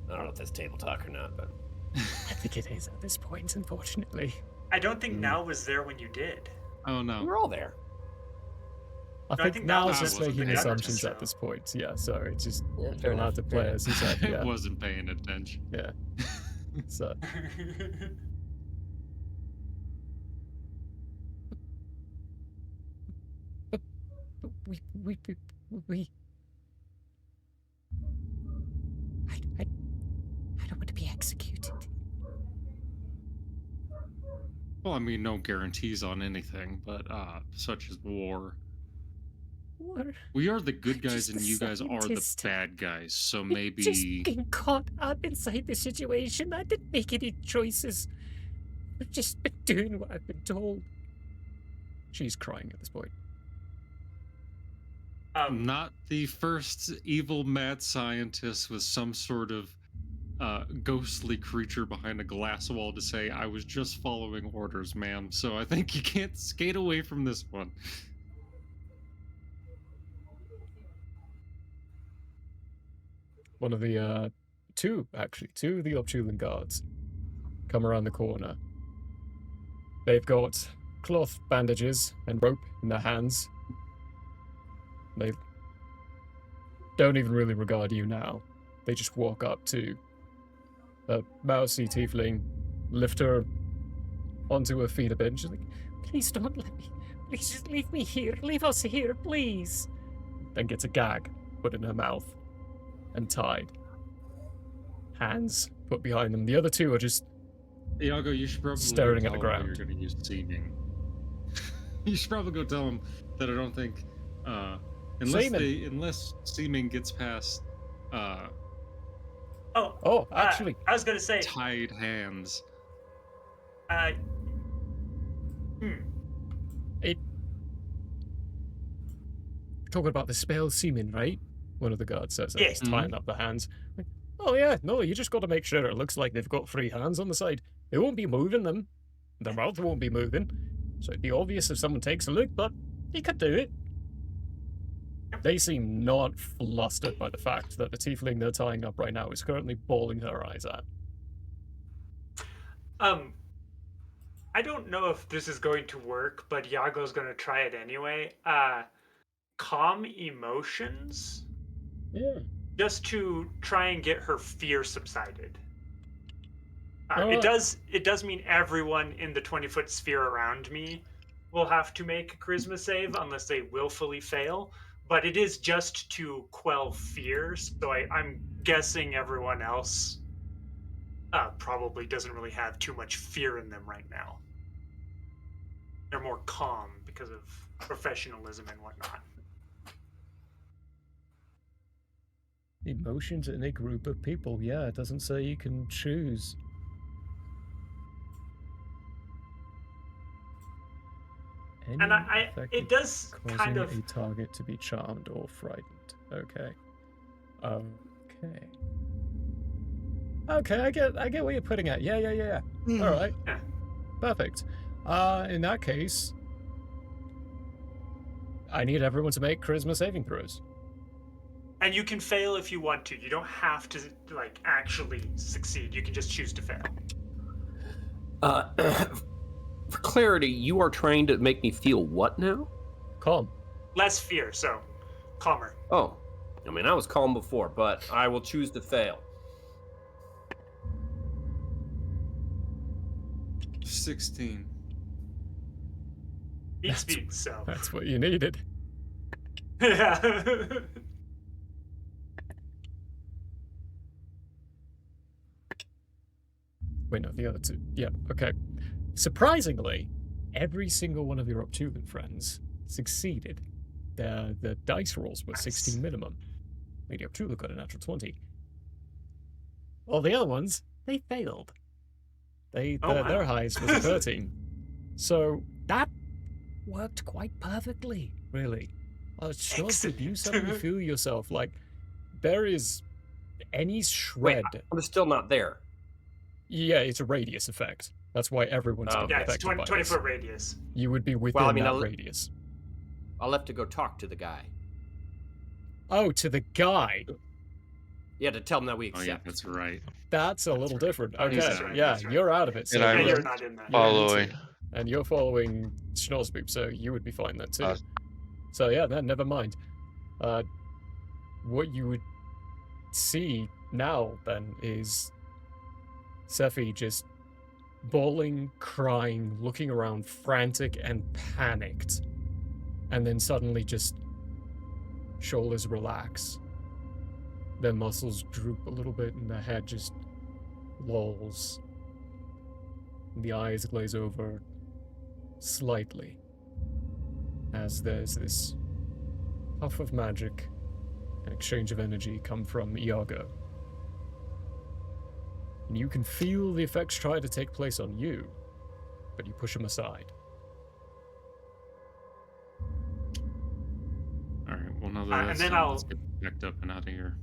Speaker 5: I don't know if that's table talk or not, but
Speaker 2: I think it is at this point, unfortunately.
Speaker 1: I don't think Now was there when you did.
Speaker 3: Oh no.
Speaker 5: we're all there.
Speaker 2: I think
Speaker 1: now
Speaker 2: Now's
Speaker 3: I
Speaker 2: just
Speaker 3: wasn't
Speaker 2: making
Speaker 3: paying
Speaker 2: assumptions
Speaker 1: attention,
Speaker 2: at this point. Yeah, sorry, it's just
Speaker 5: Yeah,
Speaker 2: you're
Speaker 5: fair
Speaker 2: allowed
Speaker 5: enough,
Speaker 2: to
Speaker 5: fair
Speaker 2: play
Speaker 5: enough.
Speaker 2: as he said.
Speaker 3: I
Speaker 2: Yeah,
Speaker 3: wasn't paying attention.
Speaker 2: yeah. So but we I don't want to be executed.
Speaker 3: Well, I mean, no guarantees on anything, but such as war.
Speaker 2: What?
Speaker 3: We are the good
Speaker 2: I'm
Speaker 3: guys
Speaker 2: just
Speaker 3: and
Speaker 2: a
Speaker 3: you guys are the
Speaker 2: scientist.
Speaker 3: bad guys, so
Speaker 2: Just
Speaker 3: maybe...
Speaker 2: getting caught up inside the situation. I didn't make any choices. I've just been doing what I've been told. She's crying at this point.
Speaker 3: Not the first evil mad scientist with some sort of ghostly creature behind a glass wall to say, I was just following orders, ma'am, so I think you can't skate away from this one.
Speaker 2: One of the, two of the Optulan guards come around the corner. They've got cloth bandages and rope in their hands. They don't even really regard you now. They just walk up to a mousy tiefling, lift her onto her feet a bit, and she's like, please don't let me. Please just leave me here. Leave us here, please. Then gets a gag put in her mouth and tied. Hands put behind them. The other two are just
Speaker 3: Iago, you should probably
Speaker 2: staring
Speaker 3: go
Speaker 2: at the
Speaker 3: tell him how
Speaker 2: ground.
Speaker 3: You're going to use seeming. You should probably go tell him that I don't think, unless seeming gets past
Speaker 2: Oh, actually,
Speaker 1: I was gonna say,
Speaker 3: tied hands.
Speaker 2: talking about the spell seeming, right? One of the guards says,
Speaker 1: Yeah.
Speaker 2: he's tying up the hands. Like, oh yeah, no, you just got to make sure it looks like they've got free hands on the side. They won't be moving them. Their mouth won't be moving. So it'd be obvious if someone takes a look, but you could do it. They seem not flustered by the fact that the tiefling they're tying up right now is currently bawling her eyes out.
Speaker 1: I don't know if this is going to work, but Iago's gonna try it anyway. Calm emotions,
Speaker 2: Yeah.
Speaker 1: just to try and get her fear subsided.
Speaker 2: Alright.
Speaker 1: It does mean everyone in the 20-foot sphere around me will have to make a charisma save unless they willfully fail. But it is just to quell fears, so I'm guessing everyone else probably doesn't really have too much fear in them right now. They're more calm because of professionalism and whatnot.
Speaker 2: Emotions in a group of people. Yeah, it doesn't say you can choose. Any
Speaker 1: And
Speaker 2: effect
Speaker 1: it does
Speaker 2: causing
Speaker 1: kind of
Speaker 2: a target to be charmed or frightened. Okay. Okay, I get what you're putting at. Yeah. All right.
Speaker 1: Yeah.
Speaker 2: Perfect. In that case, I need everyone to make charisma saving throws.
Speaker 1: And you can fail if you want to. You don't have to like actually succeed. You can just choose to fail.
Speaker 5: For clarity, you are trying to make me feel what now?
Speaker 2: Calm.
Speaker 1: Less fear, so calmer.
Speaker 5: Oh, I mean, I was calm before, but I will choose to fail.
Speaker 3: 16.
Speaker 1: Speed, so.
Speaker 2: That's what you needed.
Speaker 1: Yeah.
Speaker 2: Wait, no, the other two. Yeah, okay. Surprisingly, every single one of your Optulan friends succeeded. The dice rolls were
Speaker 1: Nice.
Speaker 2: 16 minimum. Medium 2 got a natural 20. All the other ones, they failed. Their
Speaker 1: wow.
Speaker 2: highest was a 13. So that worked quite perfectly, really. Snoz, you suddenly
Speaker 1: Excellent.
Speaker 2: feel yourself like there is any
Speaker 5: Wait,
Speaker 2: shred.
Speaker 5: I'm still not there.
Speaker 2: Yeah, it's a radius effect. That's why everyone's
Speaker 5: Oh,
Speaker 2: being
Speaker 1: Yeah, it's
Speaker 2: affected
Speaker 1: 20,
Speaker 2: by
Speaker 1: 20
Speaker 2: this.
Speaker 1: foot radius.
Speaker 2: You would be within
Speaker 5: Well, I mean,
Speaker 2: that
Speaker 5: I'll-
Speaker 2: radius.
Speaker 5: I'll have to go talk to the guy.
Speaker 2: Oh, to the guy.
Speaker 5: Yeah, to tell him that we
Speaker 3: Oh
Speaker 5: accept.
Speaker 3: yeah, that's right.
Speaker 2: That's a
Speaker 3: That's
Speaker 2: little
Speaker 3: right.
Speaker 2: different.
Speaker 1: Oh,
Speaker 2: Okay,
Speaker 1: that's right,
Speaker 2: yeah,
Speaker 1: that's right.
Speaker 2: you're out of it. So
Speaker 4: And I'm
Speaker 1: And
Speaker 2: you're,
Speaker 1: you're not in that.
Speaker 2: you're in
Speaker 4: Following.
Speaker 2: too. And you're following Schnozboop, so you would be fine then too.
Speaker 4: Uh,
Speaker 2: So yeah, then never mind. What you would see now then is Sephi just bawling, crying, looking around, frantic and panicked, and then suddenly just shoulders relax. Their muscles droop a little bit, and the head just lolls. The eyes glaze over slightly as there's this puff of magic and exchange of energy come from Iago. And you can feel the effects try to take place on you, but you push them aside.
Speaker 3: All right. Well, now that
Speaker 1: And
Speaker 3: that's
Speaker 1: then
Speaker 3: done, let's get backed up and out of here.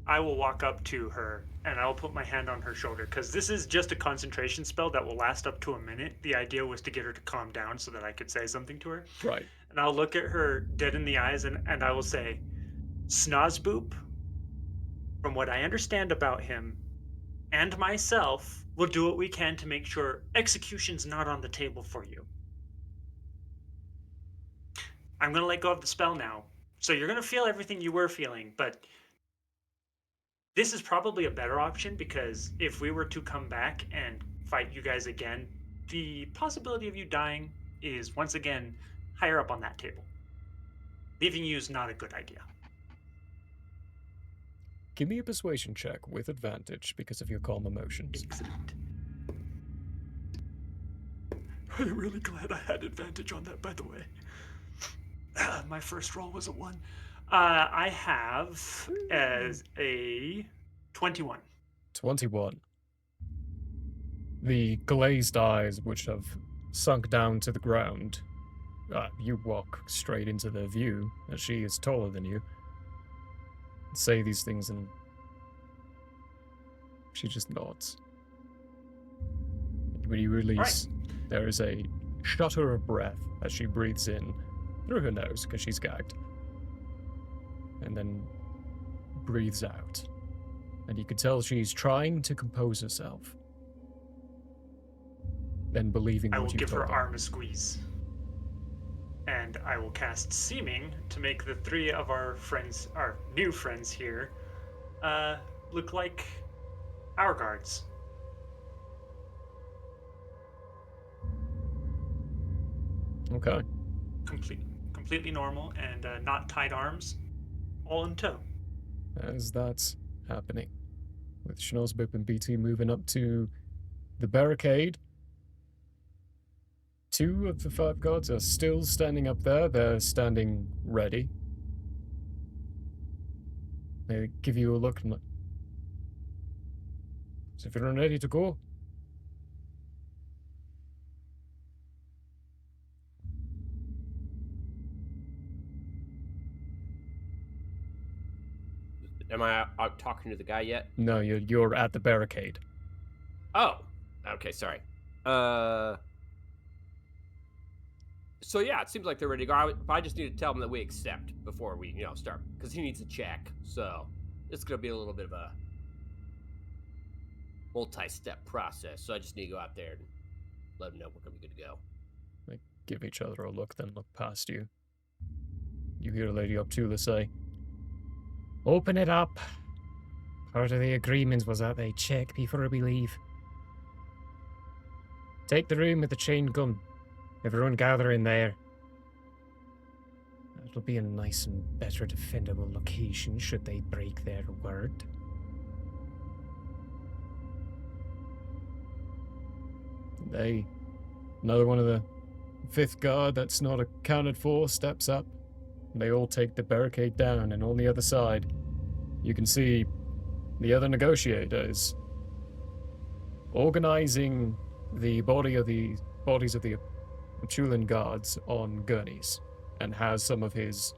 Speaker 1: I will walk up to her and I'll put my hand on her shoulder because this is just a concentration spell that will last up to a minute. The idea was to get her to calm down so that I could say something to her.
Speaker 2: Right.
Speaker 1: And I'll look at her dead in the eyes and I will say, Snozboop, from what I understand about him and myself, we'll do what we can to make sure execution's not on the table for you. I'm going to let go of the spell now. So you're going to feel everything you were feeling, but this is probably a better option because if we were to come back and fight you guys again, the possibility of you dying is once again higher up on that table. Leaving you is not a good idea.
Speaker 2: Give me a persuasion check with advantage because of your calm emotions.
Speaker 1: Excellent. I'm really glad I had advantage on that, by the way. My first roll was a 1. I have as a 21.
Speaker 2: 21. The glazed eyes, which have sunk down to the ground, you walk straight into their view, as she is taller than you. Say these things, and she just nods. When you release, there is a shudder of breath as she breathes in through her nose, because she's gagged, and then breathes out. And you can tell she's trying to compose herself. Then believing
Speaker 1: I will
Speaker 2: what you
Speaker 1: give
Speaker 2: told
Speaker 1: her
Speaker 2: her.
Speaker 1: arm a squeeze. And I will cast Seeming to make the 3 of our friends, our new friends here, look like our guards.
Speaker 2: Okay.
Speaker 1: Completely normal and not tied arms, all in tow.
Speaker 2: As that's happening, with Schnozbip and BT moving up to the barricade. 2 of the 5 guards are still standing up there. They're standing ready. They give you a look and like, is everyone ready to go?
Speaker 5: Am I out talking to the guy yet?
Speaker 2: No, you're at the barricade.
Speaker 5: Oh, okay, sorry. So yeah, it seems like they're ready to go. But I just need to tell them that we accept before we, start, because he needs a check. So it's gonna be a little bit of a multi-step process. So I just need to go out there and let them know we're gonna be good to go.
Speaker 2: They give each other a look, then look past you. You hear Lady Optula say, "Open it up. Part of the agreement was that they check before we leave. Take the room with the chain gun. Everyone gather in there. It'll be a nice and better defendable location should they break their word." Another one of the Fifth guard that's not accounted for steps up. They all take the barricade down, and on the other side, you can see the other negotiator is organizing the bodies of the Chulin guards on gurneys, and has some of his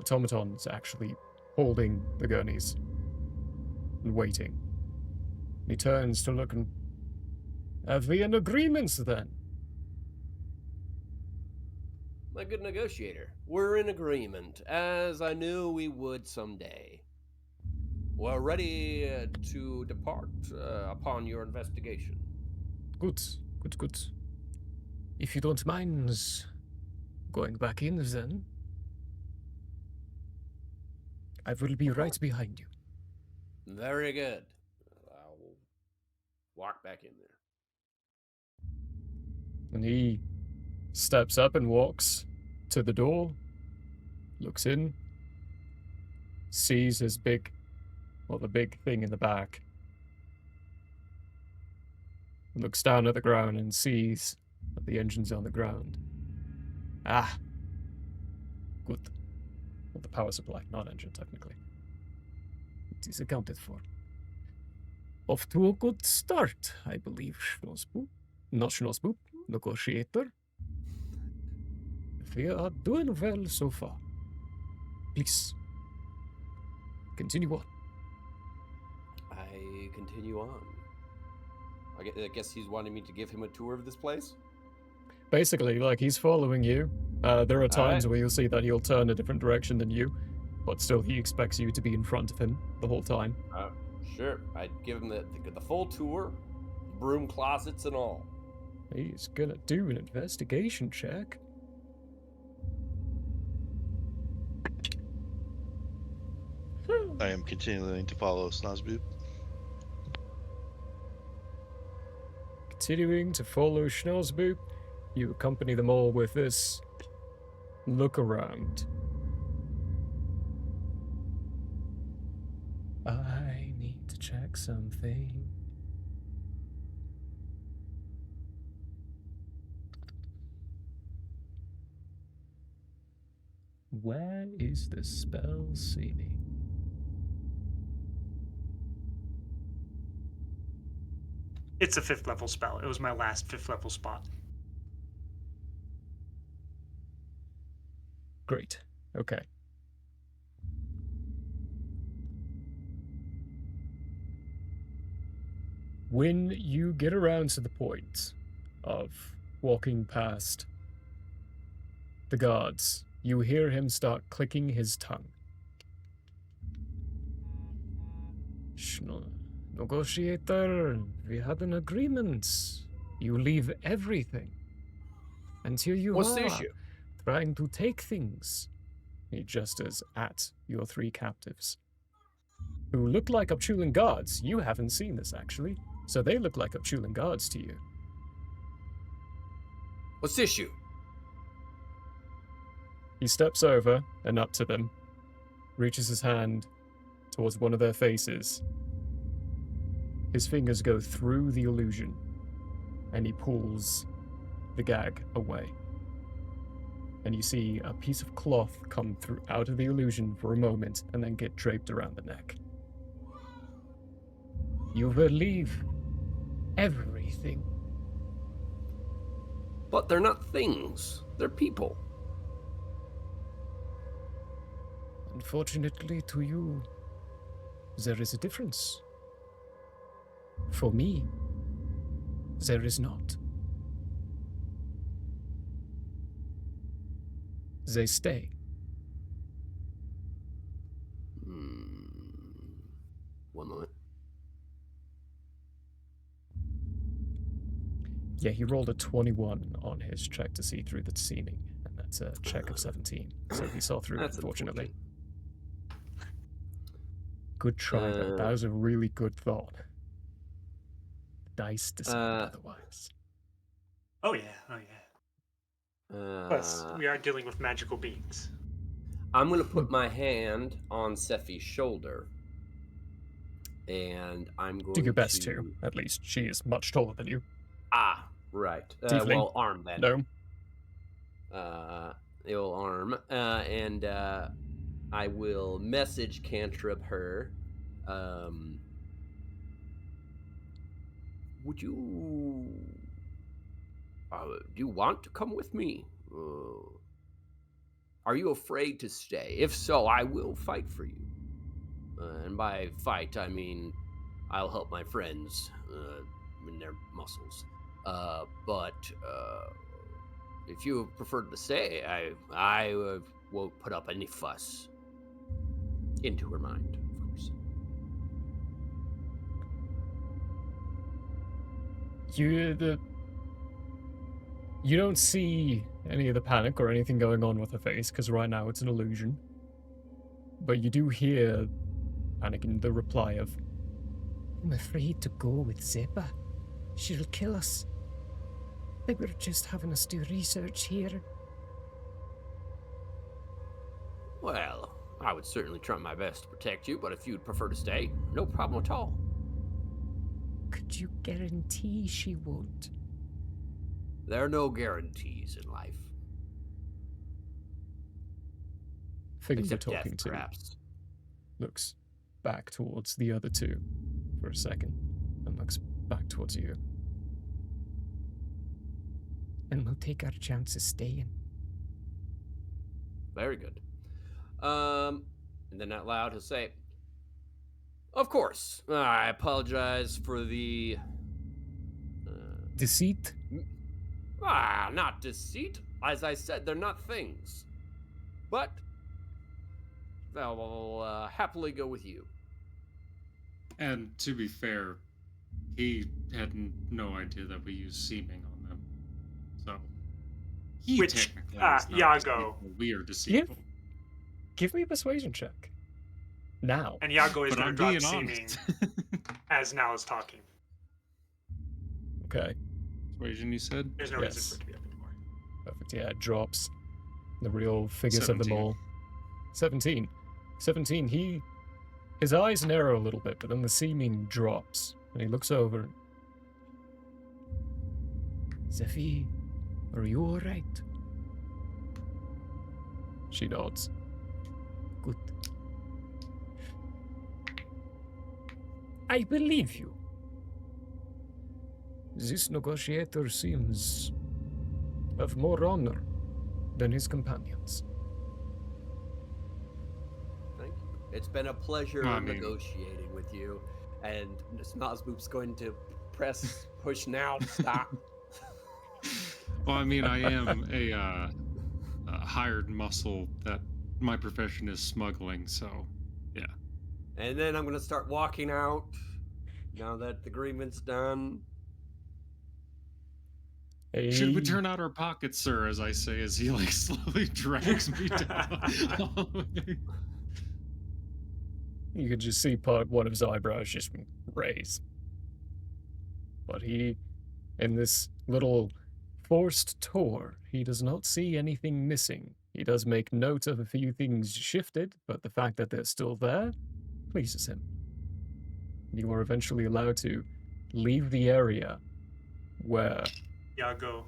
Speaker 2: automatons actually holding the gurneys and waiting. He turns to look and... Have we an agreement then?
Speaker 5: My good negotiator, we're in agreement, as I knew we would someday. We're ready to depart upon your investigation.
Speaker 2: Good. If you don't mind going back in, then I will be right behind you.
Speaker 5: Very good. I'll walk back in there.
Speaker 2: And he steps up and walks to the door, looks in, sees his the big thing in the back, looks down at the ground and sees that the engine's on the ground. Ah, good. Well, the power supply, not engine, technically. It is accounted for. Off to a good start, I believe, Schnozboop. Not Schnozboop, Negotiator. We are doing well so far. Please, continue on.
Speaker 5: I continue on. I guess he's wanting me to give him a tour of this place?
Speaker 2: Basically, like, he's following you. There are times
Speaker 5: Alright.
Speaker 2: where you'll see that he'll turn a different direction than you, but still he expects you to be in front of him the whole time.
Speaker 5: Sure. I'd give him the full tour, broom closets and all.
Speaker 2: He's gonna do an investigation check.
Speaker 4: I am continuing to follow Snozboop.
Speaker 2: Continuing to follow Schnozboop, you accompany them all with this look around. I need to check something. Where is the spell seeming?
Speaker 1: It's a 5th level spell. It was my last 5th level spot.
Speaker 2: Great. Okay. When you get around to the point of walking past the guards, you hear him start clicking his tongue. Negotiator, we had an agreement. You leave everything. And here you
Speaker 5: What's
Speaker 2: are,
Speaker 5: the issue?
Speaker 2: trying to take things. He gestures at your 3 captives, who look like Upchulan guards. You haven't seen this, actually, so they look like Upchulan guards to you.
Speaker 5: What's the issue?
Speaker 2: He steps over and up to them, reaches his hand towards one of their faces. His fingers go through the illusion, and he pulls the gag away. And you see a piece of cloth come through out of the illusion for a moment and then get draped around the neck. You will leave everything.
Speaker 5: But they're not things. They're people.
Speaker 2: Unfortunately to you, there is a difference. For me, there is not. They stay.
Speaker 5: One moment.
Speaker 2: Yeah, he rolled a 21 on his check to see through the seeming, and that's a check of 17. So he saw through it,
Speaker 5: That's
Speaker 2: unfortunately.
Speaker 5: unfortunate.
Speaker 2: Good try, though. That was a really good thought. Dice decided otherwise.
Speaker 1: Oh yeah. Plus, we are dealing with magical beings.
Speaker 5: I'm going to put my hand on Sephi's shoulder, and I'm going to...
Speaker 2: Do your best to, at least. She is much taller than you.
Speaker 5: Ah, right.
Speaker 2: Tiefling.
Speaker 5: Well, arm then.
Speaker 2: No.
Speaker 5: ill arm, and I will message cantrip her. Would you? Do you want to come with me? Are you afraid to stay? If so, I will fight for you. And by fight, I mean I'll help my friends in their muscles. But if you prefer to stay, I won't put up any fuss. Into her mind, of course.
Speaker 2: You don't see any of the panic or anything going on with her face, because right now it's an illusion. But you do hear panic in the reply of,
Speaker 6: I'm afraid to go with Zeppa. She'll kill us. They were just having us do research here.
Speaker 5: Well, I would certainly try my best to protect you, but if you'd prefer to stay, no problem at all.
Speaker 6: Could you guarantee she won't?
Speaker 5: There are no guarantees in life.
Speaker 2: figure you're
Speaker 5: Except death,
Speaker 2: talking to
Speaker 5: perhaps.
Speaker 2: looks back towards the other two for a second and looks back towards you.
Speaker 6: And we'll take our chances staying.
Speaker 5: Very good. And then out loud he'll say, of course, I apologize for the...
Speaker 2: Deceit?
Speaker 5: not deceit. As I said, they're not things. But I'll happily go with you.
Speaker 3: And to be fair, he had no idea that we use seeming on them. So, he
Speaker 1: Which,
Speaker 3: technically is not
Speaker 1: Iago.
Speaker 3: deceitful. We are deceitful.
Speaker 2: Give me a persuasion check. Now.
Speaker 1: And Iago is
Speaker 3: But
Speaker 1: going
Speaker 3: I'm
Speaker 1: to drop
Speaker 3: being
Speaker 1: seeming
Speaker 3: honest.
Speaker 1: as now is talking.
Speaker 2: Okay.
Speaker 3: Persuasion, you said?
Speaker 1: There's no
Speaker 2: Yes.
Speaker 1: reason for it to be up anymore.
Speaker 2: Perfect. Yeah, it drops. The real figures of them
Speaker 3: 17.
Speaker 2: all. 17. 17. His eyes narrow a little bit, but then the seeming drops. And he looks over.
Speaker 6: Zephy, are you alright?
Speaker 2: She nods.
Speaker 6: Good. I believe you. This negotiator seems of more honor than his companions.
Speaker 5: Thank you. It's been a pleasure
Speaker 3: I mean-
Speaker 5: negotiating with you. And Snozboop's going to press push now to stop.
Speaker 3: Well, I mean, I am a hired muscle that my profession is smuggling, so yeah.
Speaker 5: And then I'm going to start walking out now that the agreement's done.
Speaker 3: Should we
Speaker 2: Hey.
Speaker 3: turn out our pockets, sir, as I say, as he like slowly drags me down.
Speaker 2: You could just see one of his eyebrows just raise. But he, in this little forced tour, he does not see anything missing. He does make note of a few things shifted, but the fact that they're still there pleases him. You are eventually allowed to leave the area where
Speaker 1: Iago.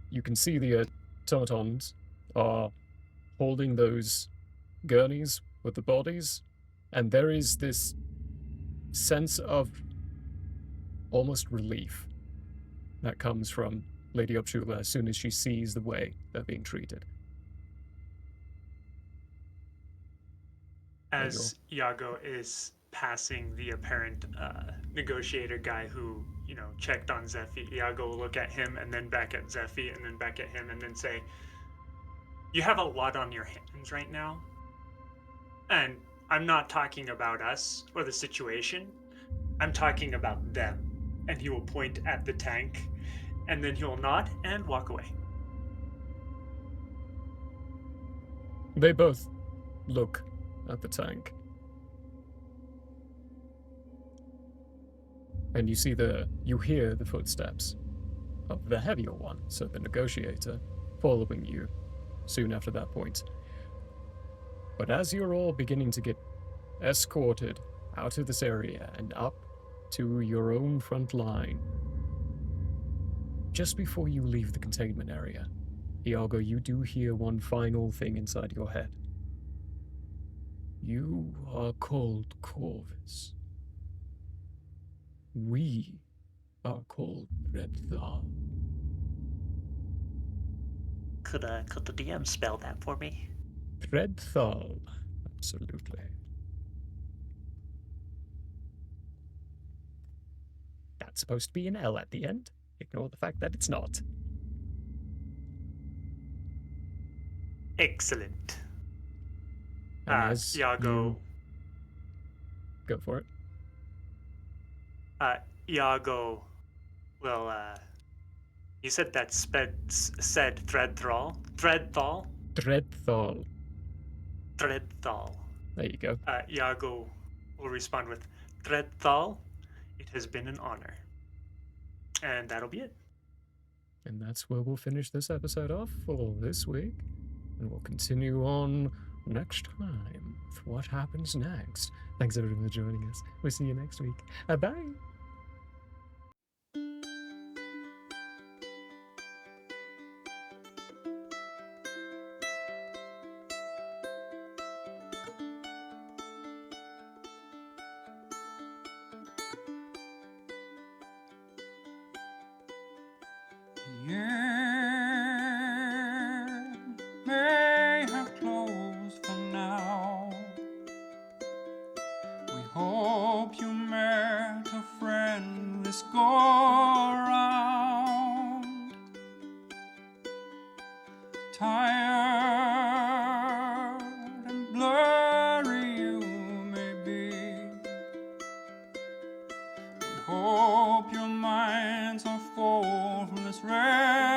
Speaker 2: you can see the automatons are holding those gurneys with the bodies, and there is this sense of almost relief that comes from Lady Upshula as soon as she sees the way they're being treated.
Speaker 1: As Iago is passing the apparent negotiator guy who, checked on Zephy, Iago will look at him and then back at Zephy and then back at him and then say, you have a lot on your hands right now. And I'm not talking about us or the situation. I'm talking about them. And he will point at the tank and then he'll nod and walk away.
Speaker 2: They both look at the tank. And you hear the footsteps of the heavier one, so the negotiator, following you soon after that point. But as you're all beginning to get escorted out of this area and up to your own front line, just before you leave the containment area, Iago, you do hear one final thing inside your head. You are called Corvus. We are called Redthal.
Speaker 7: Could the DM spell that for me?
Speaker 2: Redthal. Absolutely. That's supposed to be an L at the end. Ignore the fact that it's not.
Speaker 1: Excellent.
Speaker 2: And as
Speaker 1: Iago,
Speaker 2: you go for it.
Speaker 1: Iago will, you said that said Threadthal? Threadthal?
Speaker 2: Redthal.
Speaker 1: Threadthal.
Speaker 2: There you go.
Speaker 1: Iago will respond with, Threadthal, it has been an honor. And that'll be it.
Speaker 2: And that's where we'll finish this episode off for this week. And we'll continue on next time with what happens next. Thanks everyone for joining us. We'll see you next week. Bye.
Speaker 8: The year may have closed for now. We hope you met a friend this go around. Tired and blurry you may be. We hope your minds are full from this red